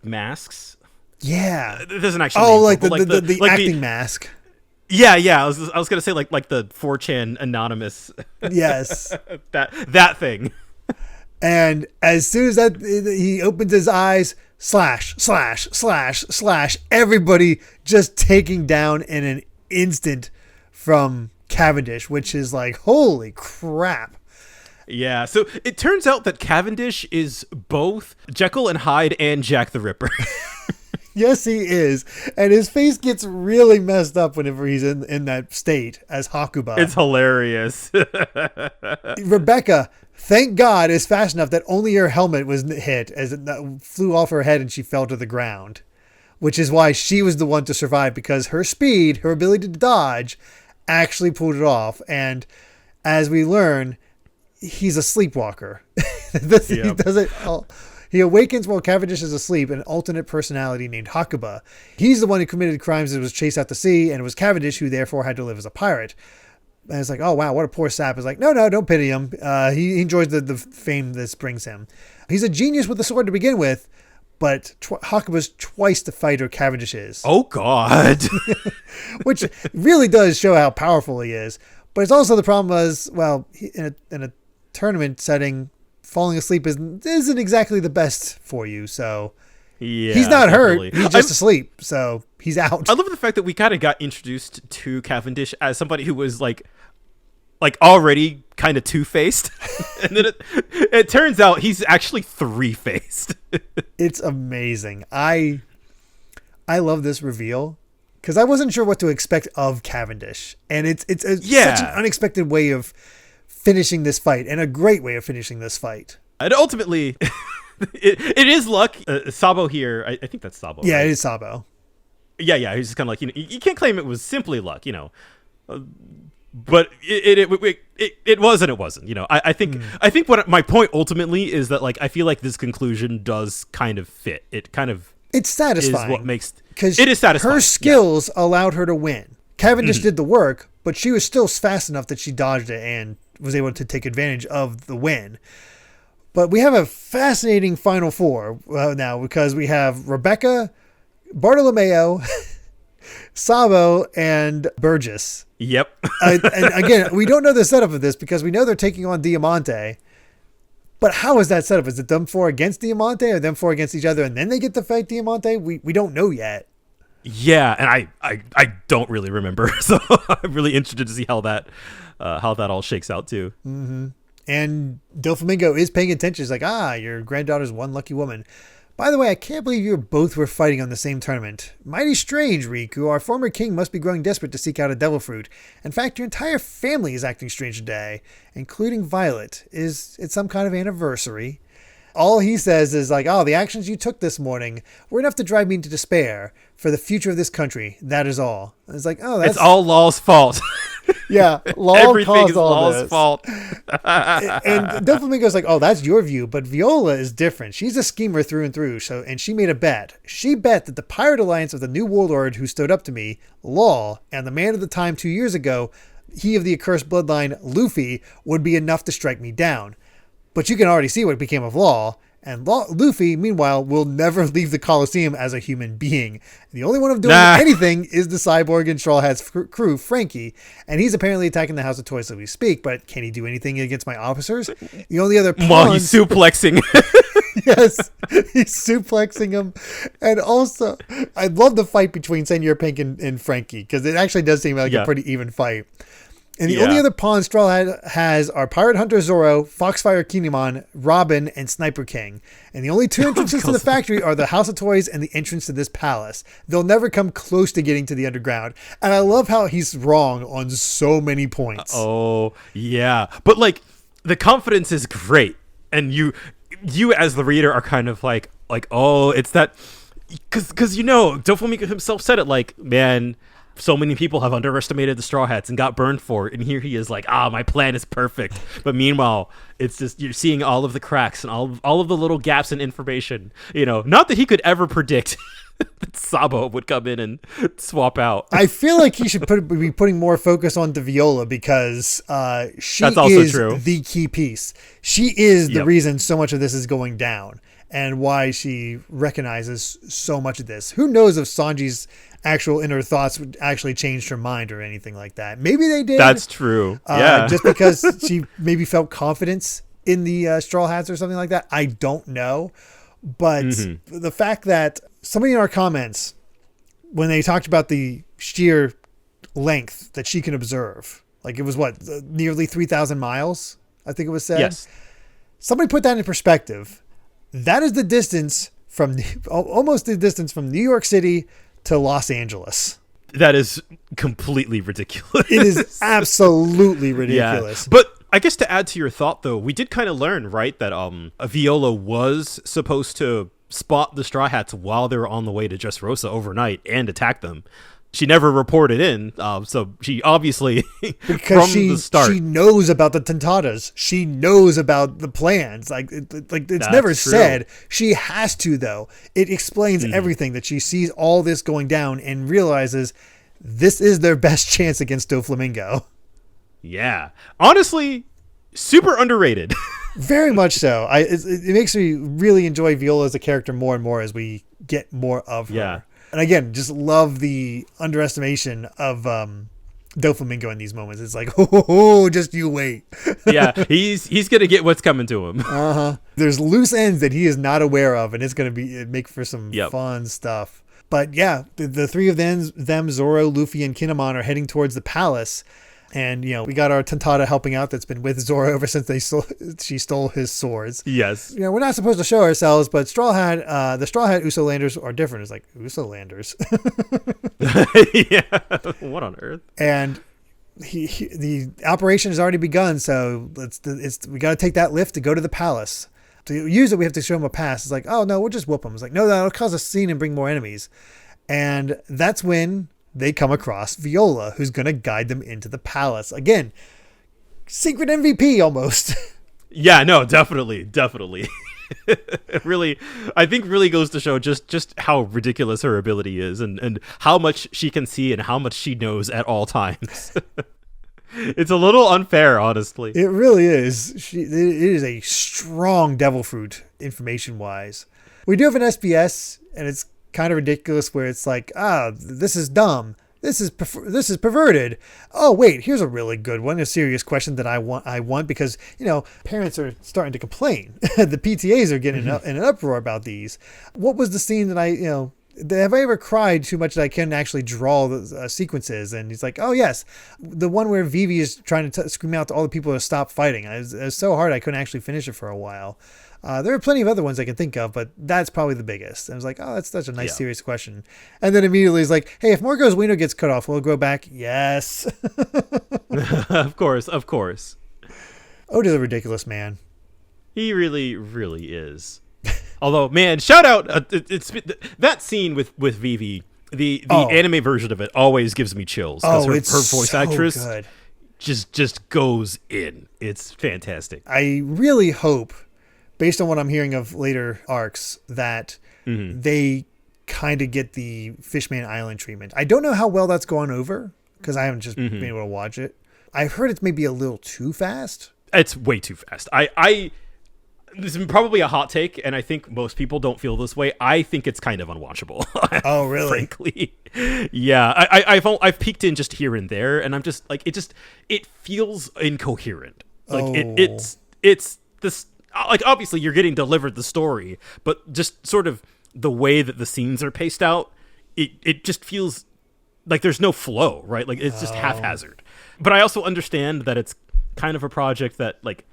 masks. Yeah. There's an actual name, like the acting mask. Yeah. I was gonna say like the 4chan anonymous. Yes. that thing. And as soon as he opens his eyes, slash, everybody just taking down in an instant from Cavendish, which is like, holy crap. Yeah, so it turns out that Cavendish is both Jekyll and Hyde and Jack the Ripper. Yes, he is. And his face gets really messed up whenever he's in that state as Hakuba. It's hilarious. Rebecca, thank God, is fast enough that only her helmet was hit as it flew off her head and she fell to the ground, which is why she was the one to survive, because her speed, her ability to dodge, actually pulled it off. And as we learn, he's a sleepwalker. He does it all. He awakens while Cavendish is asleep, an alternate personality named Hakuba. He's the one who committed crimes and was chased out to sea, and it was Cavendish who therefore had to live as a pirate. And it's like, oh wow, what a poor sap. It's like, no, don't pity him. He enjoys the fame this brings him. He's a genius with a sword to begin with, but Hakuba's twice the fighter Cavendish is. Oh God. Which really does show how powerful he is. But it's also the problem was, well, in a tournament setting, falling asleep isn't exactly the best for you. So yeah, he's not definitely hurt. He's just asleep. So he's out. I love the fact that we kind of got introduced to Cavendish as somebody who was like already kind of two-faced. And then it turns out he's actually three-faced. It's amazing. I love this reveal because I wasn't sure what to expect of Cavendish. And it's such an unexpected way of finishing this fight, and a great way of finishing this fight. And ultimately, it is luck. Sabo here, I think that's Sabo. Yeah, right? It is Sabo. Yeah. He's just kind of like, you can't claim it was simply luck, but it was and it wasn't. I think what my point ultimately is that, like, I feel like this conclusion does kind of fit. It's satisfying. Is what makes because it is satisfying. Her skills allowed her to win. Cavendish did the work, but she was still fast enough that she dodged it and was able to take advantage of the win. But we have a fascinating final four now, because we have Rebecca, Bartolomeo, Sabo, and Burgess. Yep. And again, we don't know the setup of this because we know they're taking on Diamante. But how is that set up? Is it them four against Diamante or them four against each other and then they get to fight Diamante? We don't know yet. Yeah, and I don't really remember, so I'm really interested to see how that all shakes out too. Mm-hmm. And Doflamingo is paying attention. He's like, your granddaughter's one lucky woman. By the way, I can't believe you both were fighting on the same tournament. Mighty strange, Riku. Our former king must be growing desperate to seek out a devil fruit. In fact, your entire family is acting strange today, including Violet. Is it some kind of anniversary? All he says is like, the actions you took this morning were enough to drive me into despair for the future of this country. That is all. And it's like, it's all Law's fault. Yeah, Law Everything caused is all Law's this. fault. And Doflamingo's like, oh, that's your view, but Viola is different. She's a schemer through and through. So, and she made a bet. She bet that the pirate alliance of the new warlord who stood up to me, Law, and the man of the time 2 years ago, he of the accursed bloodline, Luffy, would be enough to strike me down. But you can already see what became of Law. And Luffy, meanwhile, will never leave the Colosseum as a human being. The only one of doing anything is the cyborg and Straw Hat's crew, Frankie. And he's apparently attacking the House of Toys as we speak. But can he do anything against my officers? The only other pawns... Well, he's suplexing. Yes, he's suplexing him. And also, I love the fight between Senor Pink and Frankie, because it actually does seem like a pretty even fight. And the only other pawns Straw Hat has are Pirate Hunter Zoro, Foxfire Kinemon, Robin, and Sniper King. And the only two entrances to the factory are the House of Toys and the entrance to this palace. They'll never come close to getting to the underground. And I love how he's wrong on so many points. Oh, yeah. But, like, the confidence is great. And you as the reader are kind of like, oh, it's that... Because Doflamingo himself said it, like, man... So many people have underestimated the Straw Hats and got burned for it. And here he is like, my plan is perfect. But meanwhile, it's just, you're seeing all of the cracks and all of the little gaps in information. Not that he could ever predict that Sabo would come in and swap out. I feel like he should be putting more focus on the Viola, because she That's also is true. the key piece. She is the reason so much of this is going down, and why she recognizes so much of this. Who knows if Sanji's actual inner thoughts would actually change her mind or anything like that. Maybe they did. That's true. Yeah. Just because she maybe felt confidence in the Straw Hats or something like that. I don't know. But the fact that somebody in our comments, when they talked about the sheer length that she can observe, like it was nearly 3,000 miles, I think it was said. Yes. Somebody put that in perspective. That is the distance from almost the distance from New York City to Los Angeles. That is completely ridiculous. It is absolutely ridiculous. Yeah. But I guess to add to your thought, though, we did kind of learn, right, that Viola was supposed to spot the Straw Hats while they were on the way to Dressrosa overnight and attack them. She never reported in, so she obviously, because from the start, she knows about the Tentatas. She knows about the plans. Like it's never said. She has to, though. It explains everything, that she sees all this going down and realizes this is their best chance against Doflamingo. Yeah, honestly, super underrated. Very much so. It makes me really enjoy Viola as a character more and more as we get more of her. Yeah. And again, just love the underestimation of Doflamingo in these moments. It's like, just you wait. Yeah, he's gonna get what's coming to him. There's loose ends that he is not aware of, and it's gonna make for some fun stuff. But yeah, the three of them, Zoro, Luffy, and Kinemon are heading towards the palace. And, we got our Tentata helping out that's been with Zoro ever since she stole his swords. Yes. We're not supposed to show ourselves, but the Straw Hat Usolanders are different. It's like, Usolanders. Yeah. What on earth? And the operation has already begun, so we got to take that lift to go to the palace. To use it, we have to show them a pass. It's like, oh, no, we'll just whoop them. It's like, no, that'll cause a scene and bring more enemies. And that's when they come across Viola, who's going to guide them into the palace. Again, secret MVP almost. Yeah, no, definitely. Really, I think really goes to show just how ridiculous her ability is, and how much she can see and how much she knows at all times. It's a little unfair, honestly. It really is. It is a strong devil fruit, information-wise. We do have an SBS, and it's kind of ridiculous, where it's like, this is dumb. This is perverted. Oh, wait, here's a really good one. A serious question that I want because, parents are starting to complain. The PTAs are getting in an uproar about these. What was the scene that have I ever cried too much that I can actually draw the sequences? And he's like, oh, yes. The one where Vivi is trying to scream out to all the people to stop fighting. It was so hard I couldn't actually finish it for a while. There are plenty of other ones I can think of, but that's probably the biggest. And I was like, oh, that's such a nice, serious question. And then immediately he's like, hey, if Morgo's wiener gets cut off, will it grow back? Yes. Of course. Oda's a ridiculous man. He really, really is. Although, man, shout out! It's that scene with Vivi the anime version of it always gives me chills because her voice actress good. just goes in. It's fantastic. I really hope, based on what I'm hearing of later arcs, that they kind of get the Fishman Island treatment. I don't know how well that's gone over because I haven't just been able to watch it. I've heard it's maybe a little too fast. It's way too fast. This is probably a hot take, and I think most people don't feel this way. I think it's kind of unwatchable. Oh, really? Frankly, yeah. I've peeked in just here and there, and I'm just like, it feels incoherent. Like it's this, like, obviously you're getting delivered the story, but just sort of the way that the scenes are paced out, it just feels like there's no flow, right? Like it's just haphazard. But I also understand that it's kind of a project that, like,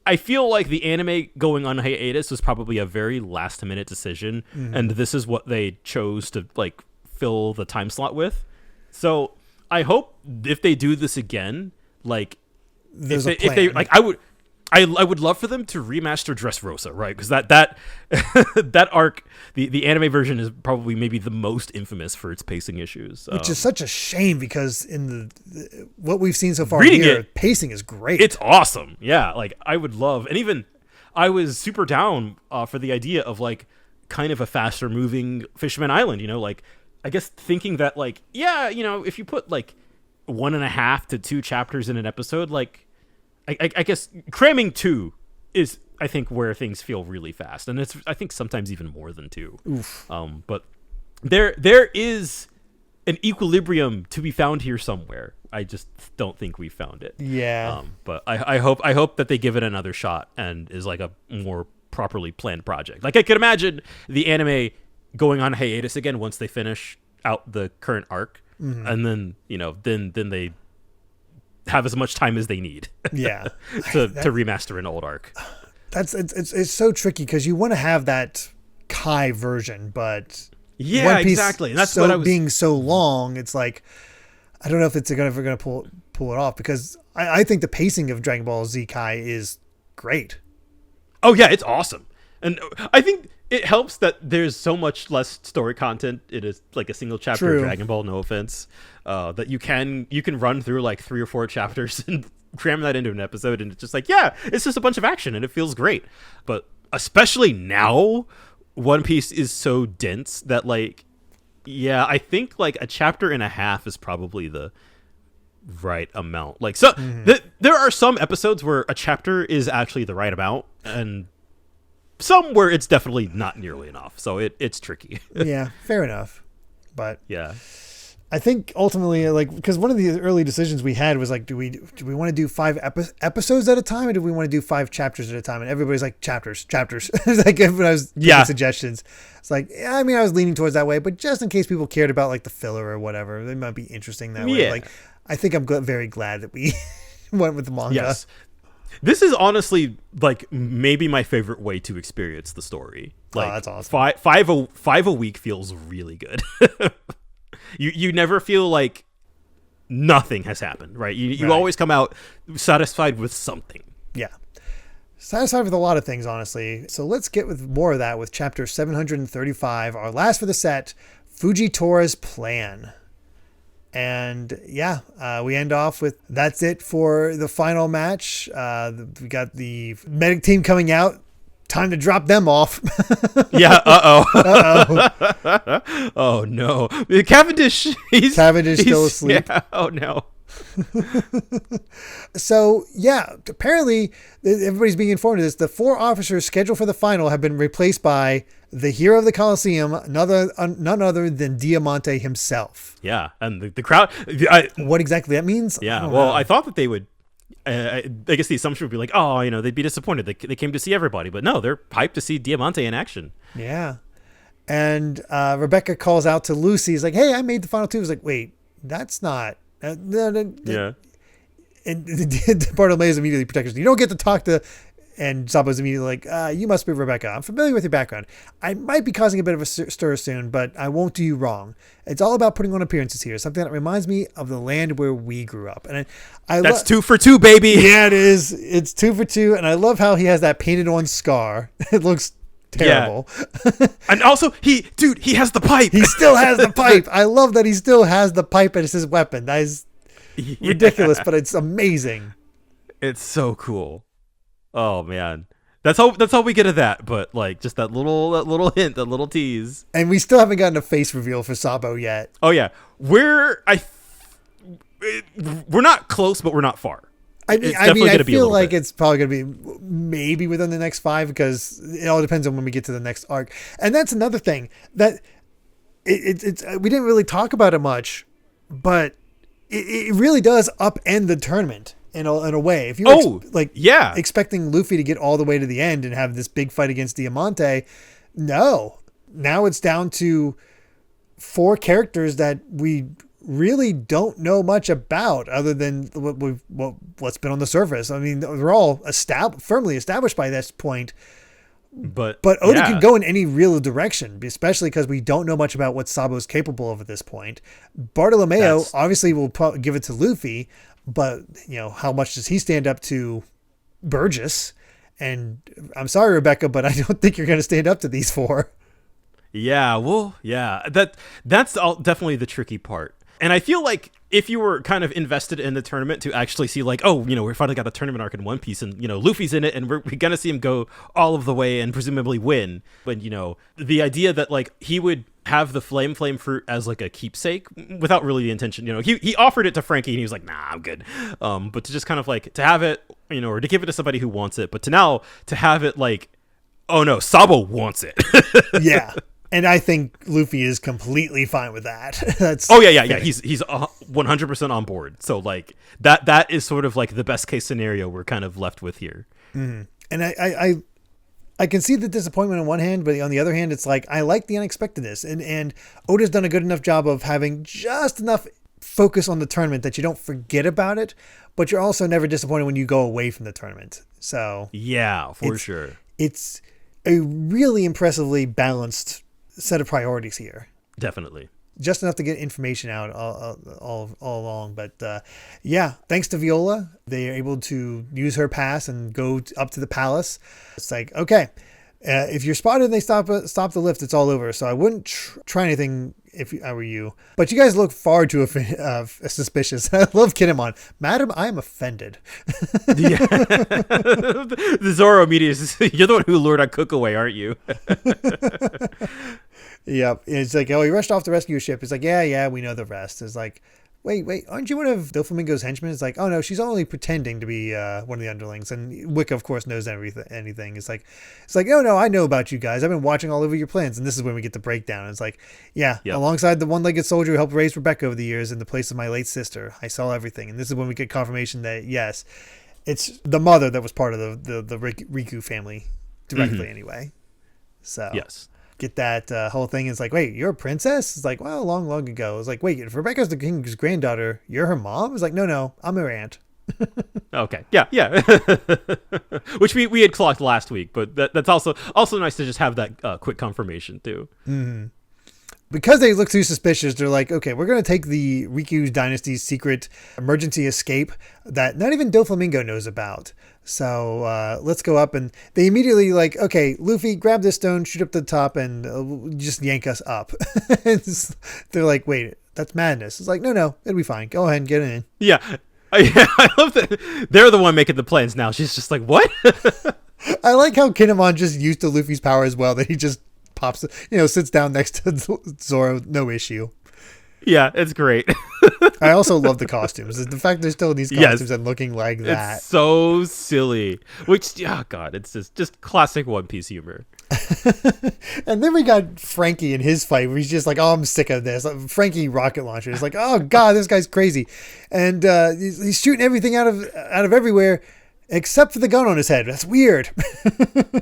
I feel like the anime going on hiatus was probably a very last minute decision, and this is what they chose to, like, fill the time slot with. So I hope if they do this again, like, There's if they like, I would love for them to remaster Dressrosa, right? Because that arc, the anime version, is probably maybe the most infamous for its pacing issues, which is such a shame because in the what we've seen so far reading here, it, pacing is great. It's awesome. Yeah, like, I would love, and even I was super down for the idea of, like, kind of a faster moving Fisherman Island. You know, like, I guess thinking that, like, yeah, you know, if you put like 1.5 to 2 chapters in an episode, like, I guess cramming 2 is, I think, where things feel really fast, and it's, I think, sometimes even more than 2. Oof. But there is an equilibrium to be found here somewhere. I just don't think we found it. Yeah. But I hope that they give it another shot and is, like, a more properly planned project. Like, I could imagine the anime going on hiatus again once they finish out the current arc, and then, you know, then they have as much time as they need Yeah. to remaster an old arc. It's so tricky because you want to have that Kai version, but Yeah, One Piece exactly. And that's what I was being so long, it's like, I don't know if it's ever going to pull it off, because I think the pacing of Dragon Ball Z Kai is great. Oh yeah, it's awesome. And I think it helps that there's so much less story content. It is like a single chapter True. of Dragon Ball, no offense. That you can run through like 3 or 4 chapters and cram that into an episode, and it's just like, yeah, it's just a bunch of action and it feels great. But especially now, One Piece is so dense that, like, yeah, I think like a chapter and a half is probably the right amount. Like, so there are some episodes where a chapter is actually the right amount, and some where it's definitely not nearly enough. So it's tricky. Yeah, fair enough. But Yeah. I think ultimately, like, because one of the early decisions we had was like, do we want to do 5 episodes at a time, or do we want to do 5 chapters at a time? And everybody's like, chapters. It's like, when I was giving suggestions, it's like, yeah, I mean, I was leaning towards that way, but just in case people cared about like the filler or whatever, it might be interesting that way. Yeah. Like, I think I'm very glad that we went with the manga. Yes. This is honestly like maybe my favorite way to experience the story. Like, that's awesome. Five a week feels really good. You never feel like nothing has happened, right? You always come out satisfied with something. Yeah. Satisfied with a lot of things, honestly. So let's get with more of that with chapter 735, our last for the set, Fujitora's Plan. And yeah, we end off with, that's it for the final match. We got the medic team coming out. Time to drop them off. Yeah. Oh no. Cavendish. He's still asleep. Yeah, oh no. So yeah, apparently everybody's being informed of this. The 4 officers scheduled for the final have been replaced by the hero of the Colosseum, none other than Diamante himself. Yeah, and the crowd. What exactly that means? Yeah. Well, I thought that they would. I guess the assumption would be like, oh, you know, they'd be disappointed. They came to see everybody, but no, they're hyped to see Diamante in action. Yeah. And Rebecca calls out to Lucy. He's like, hey, I made the final 2. He's like, wait, that's not. Yeah. And Bartolome is immediately protected. You don't get to talk to. And Sabo's immediately like, you must be Rebecca. I'm familiar with your background. I might be causing a bit of a stir soon, but I won't do you wrong. It's all about putting on appearances here. Something that reminds me of the land where we grew up. And that's 2 for 2, baby. Yeah, it is. It's 2 for 2. And I love how he has that painted on scar. It looks terrible. Yeah. And also, he has the pipe. He still has the pipe. I love that he still has the pipe as his weapon. That is ridiculous, but it's amazing. It's so cool. Oh man. That's all we get of that, but like just that little hint, that little tease. And we still haven't gotten a face reveal for Sabo yet. Oh yeah. We're not close, but we're not far. I feel like it's probably going to be maybe within the next 5 because it all depends on when we get to the next arc. And that's another thing that it's we didn't really talk about it much, but it really does upend the tournament in a way. If you expecting Luffy to get all the way to the end and have this big fight against Diamante, no. Now it's down to 4 characters that we really don't know much about other than what's been on the surface. I mean, they're all firmly established by this point. But Oda can go in any real direction, especially because we don't know much about what Sabo's capable of at this point. Bartolomeo obviously will give it to Luffy, but how much does he stand up to Burgess? And I'm sorry, Rebecca, but I don't think you're going to stand up to these 4. Yeah, well, yeah, that's definitely the tricky part. And I feel like if you were kind of invested in the tournament to actually see like, we finally got a tournament arc in One Piece and, Luffy's in it and we're going to see him go all of the way and presumably win. But, the idea that like he would have the flame fruit as like a keepsake without really the intention, he offered it to Frankie and he was like, nah, I'm good. But to just kind of like to have it, or to give it to somebody who wants it, but to have it like, oh no, Sabo wants it. Yeah. And I think Luffy is completely fine with that. Yeah. He's 100% on board. So like that is sort of like the best case scenario we're kind of left with here. Mm-hmm. And I can see the disappointment on one hand, but on the other hand, it's like I like the unexpectedness, and Oda's done a good enough job of having just enough focus on the tournament that you don't forget about it, but you're also never disappointed when you go away from the tournament. So yeah, for sure, it's a really impressively balanced set of priorities here. Definitely. Just enough to get information out all along. But thanks to Viola, they are able to use her pass and go up to the palace. It's like, okay, if you're spotted and they stop the lift, it's all over. So I wouldn't try anything if I were you. But you guys look far too suspicious. I love Kinemon. Madam, I am offended. Yeah. The Zoro immediately says, you're the one who lured our cook away, aren't you? Yep. It's like, oh, he rushed off to rescue a ship. It's like, yeah, we know the rest. It's like, wait, aren't you one of Doflamingo's henchmen? It's like, oh no, she's only pretending to be one of the underlings. And Wicca, of course, knows anything. It's like, no, I know about you guys. I've been watching all over your plans. And this is when we get the breakdown. It's like, alongside the one-legged soldier who helped raise Rebecca over the years in the place of my late sister, I saw everything. And this is when we get confirmation that, yes, it's the mother that was part of the Riku family directly anyway. So yes. Get that whole thing. It's like, wait, you're a princess? It's like, well, long ago. It's like, wait, if Rebecca's the king's granddaughter, you're her mom? It's like, no, I'm her aunt. Okay. Yeah. Which we had clocked last week, but that's also nice to just have that quick confirmation too. Mm-hmm. Because they look too suspicious, they're like, okay, we're going to take the Riku's dynasty's secret emergency escape that not even Doflamingo knows about. So let's go up, and they immediately like, okay, Luffy, grab this stone, shoot up the top, and just yank us up. They're like, wait, that's madness. It's like, no, it'll be fine. Go ahead and get in. Yeah. I love that they're the one making the plans now. She's just like, what? I like how Kinemon just used to Luffy's power as well, that he just pops, sits down next to Zoro, no issue. Yeah, it's great. I also love the costumes. The fact they're still in these costumes and looking like that. It's so silly. Which, God, it's just classic One Piece humor. And then we got Frankie in his fight where he's just like, oh, I'm sick of this. Frankie rocket launcher is like, oh God, this guy's crazy. And he's shooting everything out of everywhere except for the gun on his head. That's weird.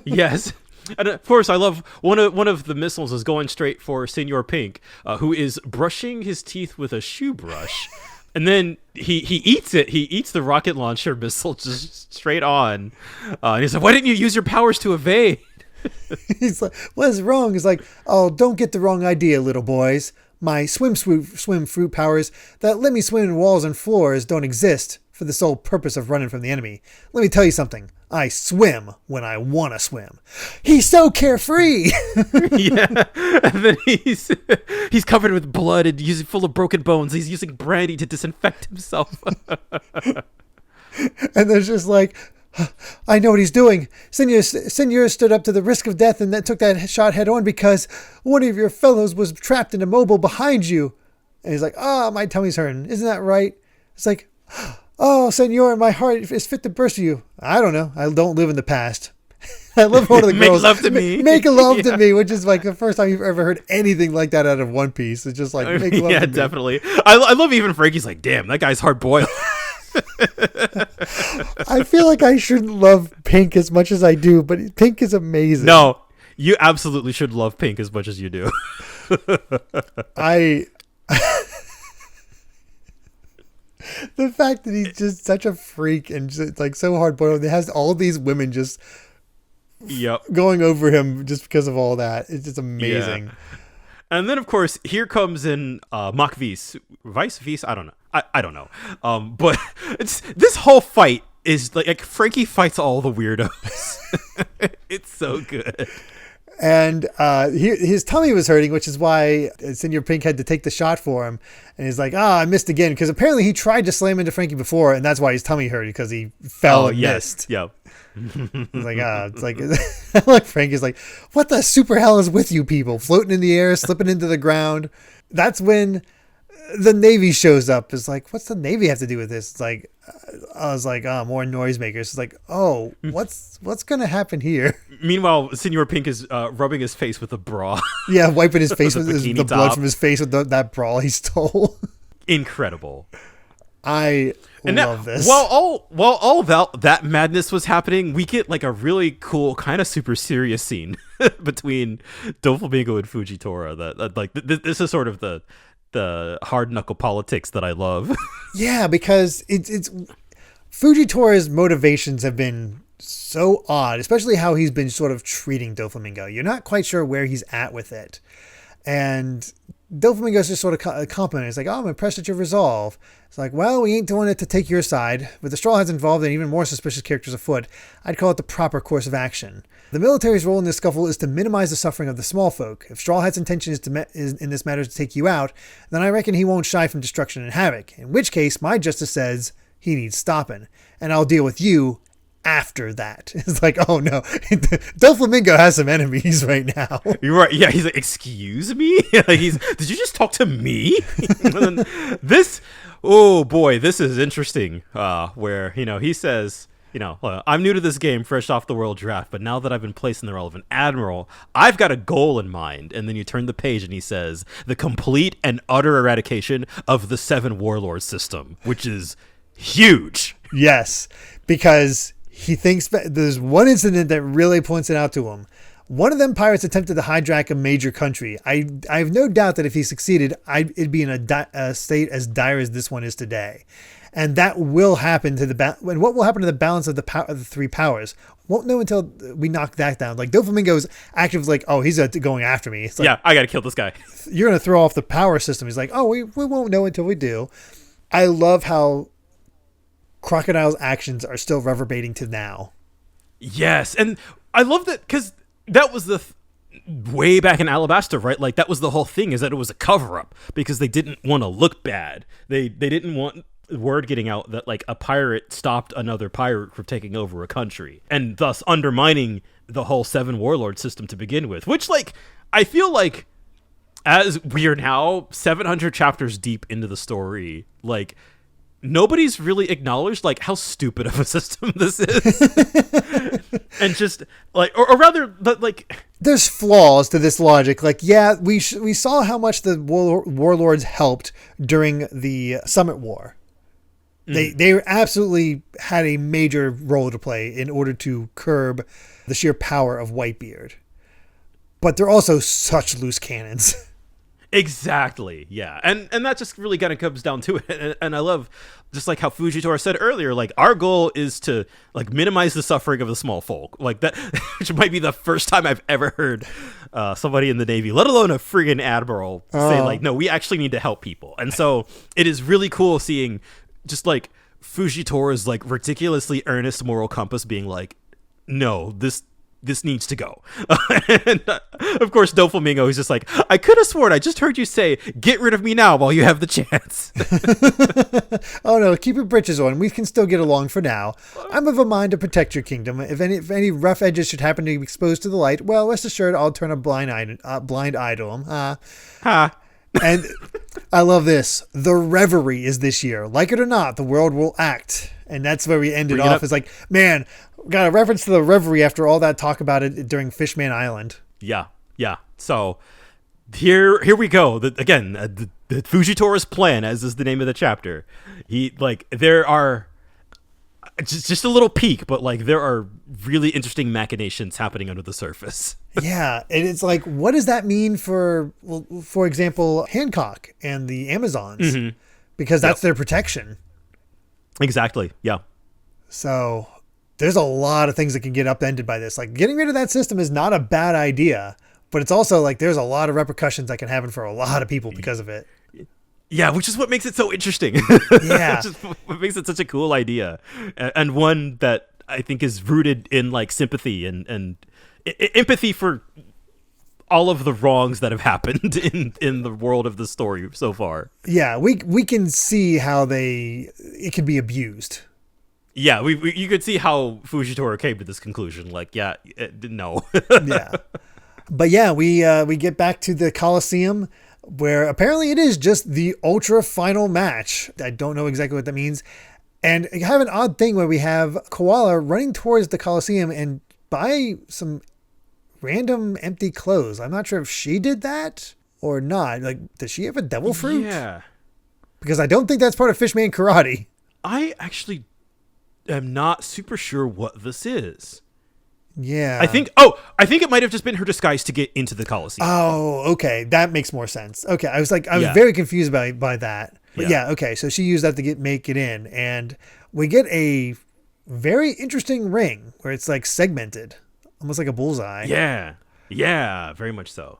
Yes. And of course, I love one of the missiles is going straight for Senor Pink, who is brushing his teeth with a shoe brush. And then he eats it. He eats the rocket launcher missile just straight on. And he's like, why didn't you use your powers to evade? He's like, what is wrong? He's like, oh, don't get the wrong idea, little boys. My swim fruit powers that let me swim in walls and floors don't exist. for the sole purpose of running from the enemy. Let me tell you something. I swim when I want to swim. He's so carefree. Yeah. And then he's covered with blood and he's full of broken bones. He's using brandy to disinfect himself. And there's just like, I know what he's doing. Senor stood up to the risk of death and then took that shot head on because one of your fellows was trapped in a mobile behind you. And he's like, my tummy's hurting. Isn't that right? It's like, oh, Senor, my heart is fit to burst for you. I don't know. I don't live in the past. I love one of the girls. Make love to me. Make love to me, which is like the first time you've ever heard anything like that out of One Piece. It's just like, make love to me. Yeah, definitely. I love even Frankie's like, damn, that guy's hard boiled. I feel like I shouldn't love Pink as much as I do, but Pink is amazing. No, you absolutely should love Pink as much as you do. The fact that he's just such a freak and just like so hard boiled, it has all these women just going over him just because of all that. It's just amazing. Yeah. And then, of course, here comes in Mach Vice, I don't know. I don't know. But this whole fight is like Frankie fights all the weirdos. It's so good. And his tummy was hurting, which is why Senor Pink had to take the shot for him. And he's like, I missed again. Because apparently he tried to slam into Frankie before, and that's why his tummy hurt, because he fell and missed. Yeah. It's like, it's like, like Frankie's like, what the super hell is with you people? Floating in the air, slipping into the ground. That's when the Navy shows up. It's like, what's the Navy have to do with this? It's like, I was like, more noisemakers. It's like, what's going to happen here? Meanwhile, Senor Pink is rubbing his face with a bra. Yeah, wiping his face with the blood top from his face with that bra he stole. Incredible. I love this. While all that madness was happening, we get like a really cool, kind of super serious scene between Doflamingo and Fujitora. That like this is sort of the hard knuckle politics that I love. Yeah, because it's Fujitora's motivations have been so odd, especially how he's been sort of treating Doflamingo. You're not quite sure where he's at with it, and Doflamingo's just sort of complimenting. It's like, I'm impressed at your resolve. It's like, well, we ain't doing it to take your side. With the Straw Hats involved and even more suspicious characters afoot, I'd call it the proper course of action. The military's role in this scuffle is to minimize the suffering of the small folk. If Straw Hat's intention is in this matter to take you out, then I reckon he won't shy from destruction and havoc. In which case, my justice says he needs stopping. And I'll deal with you after that. It's like, oh no, Doflamingo has some enemies right now. You're right. Yeah, he's like, excuse me? Did you just talk to me? Oh boy, this is interesting. Where, he says, I'm new to this game, fresh off the World Draft, but now that I've been placed in the role of an admiral, I've got a goal in mind. And then you turn the page and he says, the complete and utter eradication of the 7 warlord system, which is huge. Yes, because he thinks there's one incident that really points it out to him. One of them pirates attempted to hijack a major country. I have no doubt that if he succeeded, it'd be in a state as dire as this one is today. And that will happen to and what will happen to the balance of the 3 powers? Won't know until we knock that down. Like Doflamingo's active, like, oh, he's going after me. It's like, yeah, I gotta kill this guy. You're gonna throw off the power system. He's like, oh, we won't know until we do. I love how Crocodile's actions are still reverberating to now. Yes, and I love that because that was the way back in Alabasta, right? Like that was the whole thing, is that it was a cover-up because they didn't want to look bad. They didn't want word getting out that like a pirate stopped another pirate from taking over a country and thus undermining the whole 7 warlord system to begin with, which like I feel like as we are now 700 chapters deep into the story, like nobody's really acknowledged like how stupid of a system this is. And just like or rather like there's flaws to this logic. Like, yeah, we saw how much the warlords helped during the Summit War. They absolutely had a major role to play in order to curb the sheer power of Whitebeard. But they're also such loose cannons. Exactly, yeah. And that just really kind of comes down to it. And I love just like how Fujitora said earlier, like our goal is to like minimize the suffering of the small folk. Like that, which might be the first time I've ever heard somebody in the Navy, let alone a friggin' admiral, say like, no, we actually need to help people. And so it is really cool seeing just like Fujitora's like ridiculously earnest moral compass being like, no, this needs to go. And of course, Doflamingo is just like, I could have sworn I just heard you say, get rid of me now while you have the chance. Oh no, keep your britches on. We can still get along for now. I'm of a mind to protect your kingdom. If any rough edges should happen to be exposed to the light, well, rest assured I'll turn a blind eye to them. Ha. And I love this. The reverie is this year. Like it or not, the world will act. And that's where we ended off. It's like, man, got a reference to the reverie after all that talk about it during Fishman Island. Yeah. So here we go. The Fujitora's plan, as is the name of the chapter. There are just a little peek, but like there are really interesting machinations happening under the surface. Yeah, and it's like, what does that mean for example, Hancock and the Amazons? Mm-hmm. Because that's their protection. Exactly. Yeah. So there's a lot of things that can get upended by this. Like getting rid of that system is not a bad idea, but it's also like there's a lot of repercussions that can happen for a lot of people because of it. Yeah, which is what makes it so interesting. Yeah. Which is what makes it such a cool idea. And one that I think is rooted in like sympathy and empathy for all of the wrongs that have happened in the world of the story so far. Yeah, we can see how it can be abused. Yeah, you could see how Fujitora came to this conclusion. Like, yeah, no. Yeah. But yeah, we get back to the Coliseum, where apparently it is just the ultra final match. I don't know exactly what that means. And you have an odd thing where we have Koala running towards the Coliseum and buy some random empty clothes. I'm not sure if she did that or not. Like, does she have a devil fruit? Yeah. Because I don't think that's part of Fishman Karate. I actually am not super sure what this is. Yeah. I think it might have just been her disguise to get into the Coliseum. Oh, okay. That makes more sense. Okay. I was very confused by that. But yeah, okay. So she used that to make it in. And we get a very interesting ring where it's like segmented. Almost like a bullseye. Yeah, very much so.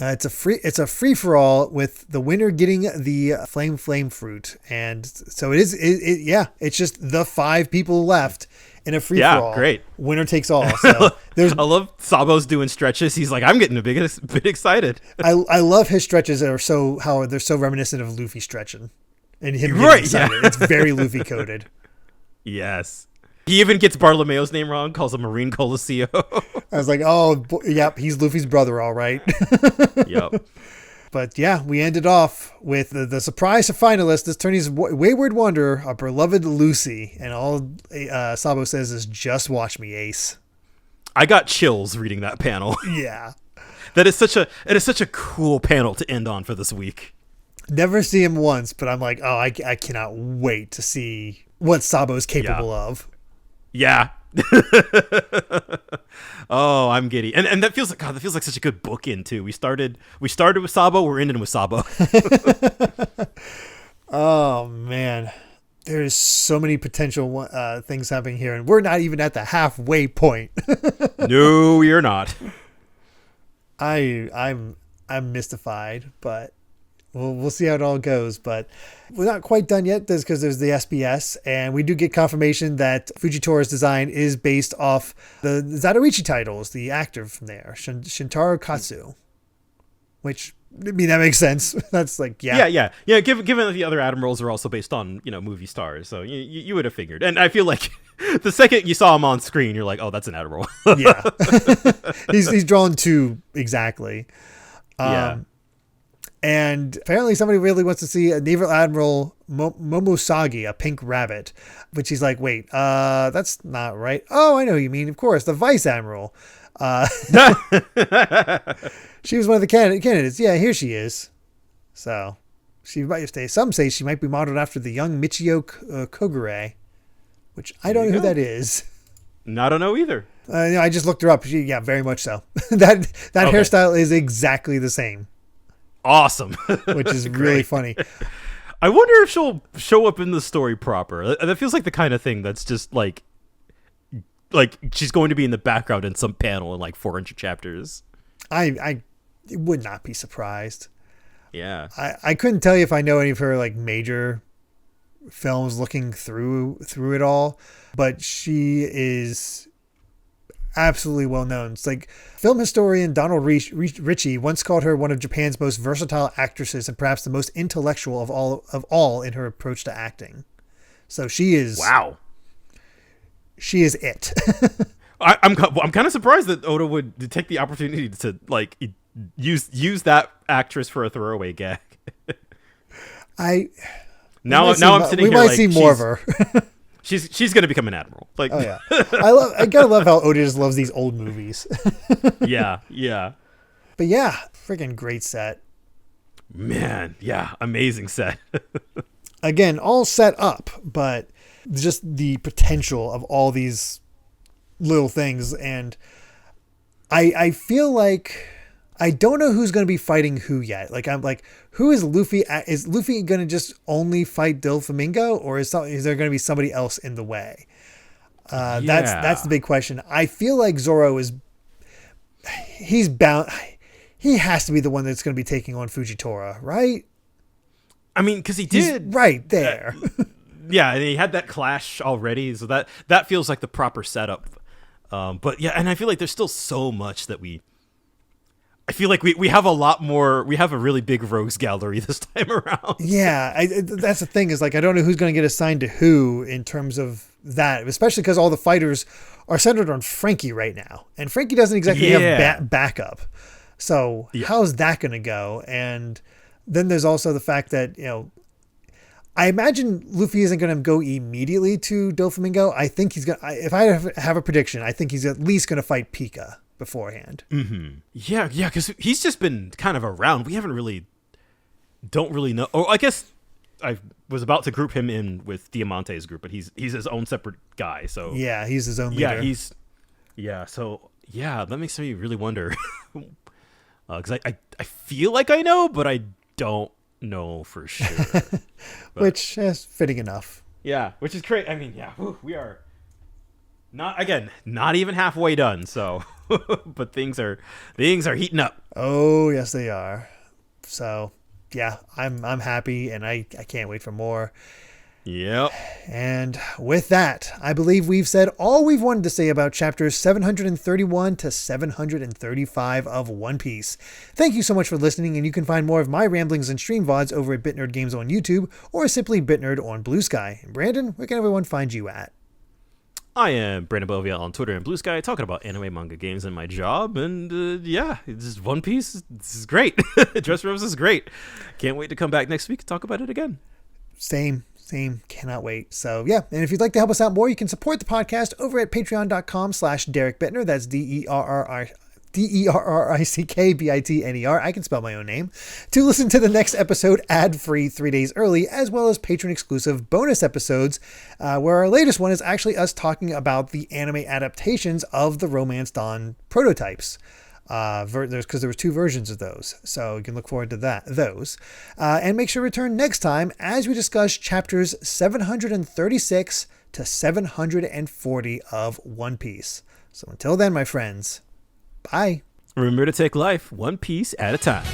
It's a free for all with the winner getting the flame fruit, and so it is. It's just the 5 people left in a free for all. Yeah, great. Winner takes all. So I love Sabo's doing stretches. He's like, I'm getting a bit excited. I love his stretches that are they're so reminiscent of Luffy stretching, and him getting excited. Yeah. It's very Luffy coded. Yes. He even gets Bartolomeo's name wrong, calls him Marine Coliseo. I was like, oh, yep, he's Luffy's brother, all right. Yep. But yeah, we ended off with the surprise finalist, this tourney's wayward wonder, our beloved Lucy. And all Sabo says is, just watch me, Ace. I got chills reading that panel. Yeah. It is such a cool panel to end on for this week. Never see him once, but I'm like, oh, I cannot wait to see what Sabo's capable of. Yeah. Oh, I'm giddy. And that feels like such a good bookend too. We started with Sabo, we're ending with Sabo. Oh man. There's so many potential things happening here, and we're not even at the halfway point. No, you're not. I'm mystified, but we'll see how it all goes. But we're not quite done yet because there's the SBS, and we do get confirmation that Fujitora's design is based off the Zatoichi titles, the actor from there, Shintaro Katsu, which, I mean, that makes sense. That's like, yeah. Given that the other admirals are also based on, movie stars, so you would have figured. And I feel like the second you saw him on screen, you're like, oh, that's an admiral. Yeah, he's drawn to exactly. Yeah. And apparently somebody really wants to see a Naval Admiral Momosagi, a pink rabbit, which he's like, wait, that's not right. Oh, I know who you mean. Of course, the Vice Admiral. She was one of the candidates. Yeah, here she is. So she might stay. Some say she might be modeled after the young Michio Kogure, which I don't know who that is. I don't know either. I just looked her up. Yeah, very much so. that hairstyle is exactly the same. Awesome. Which is really funny. I wonder if she'll show up in the story proper. That feels like the kind of thing that's just like she's going to be in the background in some panel in like 400 chapters. I would not be surprised. Yeah. I couldn't tell you if I know any of her like major films looking through it all, but she is absolutely well known. It's like film historian Donald Ritchie once called her one of Japan's most versatile actresses and perhaps the most intellectual of all in her approach to acting. So she is She is it. I'm kind of surprised that Oda would take the opportunity to like use that actress for a throwaway gag. Now I'm sitting here. We might see more of her. She's gonna become an admiral. Like, oh yeah, I gotta love how Oda just loves these old movies. yeah. But yeah, freaking great set. Man, yeah, amazing set. Again, all set up, but just the potential of all these little things, and I feel like I don't know who's going to be fighting who yet. Like, I'm like, who is Luffy? Is Luffy going to just only fight Doflamingo, or is there going to be somebody else in the way? That's the big question. I feel like Zoro he's bound. He has to be the one that's going to be taking on Fujitora, right? I mean, because he's right there. Yeah, and he had that clash already, so that feels like the proper setup. But yeah, and I feel like there's still so much that I feel like we have a lot more. We have a really big rogues gallery this time around. Yeah, that's the thing is like I don't know who's going to get assigned to who in terms of that, especially because all the fighters are centered on Frankie right now, and Frankie doesn't exactly have backup. So how's that going to go? And then there's also the fact that I imagine Luffy isn't going to go immediately to Doflamingo. I think he's going. If I have a prediction, I think he's at least going to fight Pika beforehand. Mm-hmm. Yeah, because he's just been kind of around. We don't really know. Or I guess I was about to group him in with Diamante's group, but he's his own separate guy. So yeah, he's his own leader. That makes me really wonder. Because I feel like I know, but I don't know for sure. Which is fitting enough. Yeah, which is great. I mean, we are not even halfway done. So, but things are heating up. Oh yes, they are. So yeah, I'm happy, and I can't wait for more. Yep. And with that, I believe we've said all we've wanted to say about chapters 731 to 735 of One Piece. Thank you so much for listening, and you can find more of my ramblings and stream VODs over at BitNerd Games on YouTube, or simply BitNerd on BlueSky. And Brandon, where can everyone find you at? I am Brandon Bovia on Twitter and BlueSky, talking about anime, manga, games, and my job. And it's just One Piece. This is great. Dressrosa is great. Can't wait to come back next week and talk about it again. Same. Cannot wait. So yeah, and if you'd like to help us out more, you can support the podcast over at patreon.com/Derrick Bittner. That's DERRICKBITNER. I can spell my own name. To listen to the next episode ad-free 3 days early, as well as patron-exclusive bonus episodes, where our latest one is actually us talking about the anime adaptations of the Romance Dawn prototypes. Because there was 2 versions of those, so you can look forward to those. And make sure to return next time as we discuss chapters 736 to 740 of One Piece. So until then, my friends, bye. Remember to take life one piece at a time.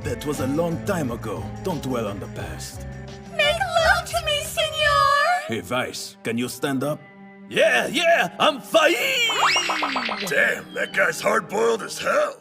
That was a long time ago. Don't dwell on the past. Make love to me, senor! Hey, Vice, can you stand up? Yeah, I'm fine! Damn, that guy's hard-boiled as hell.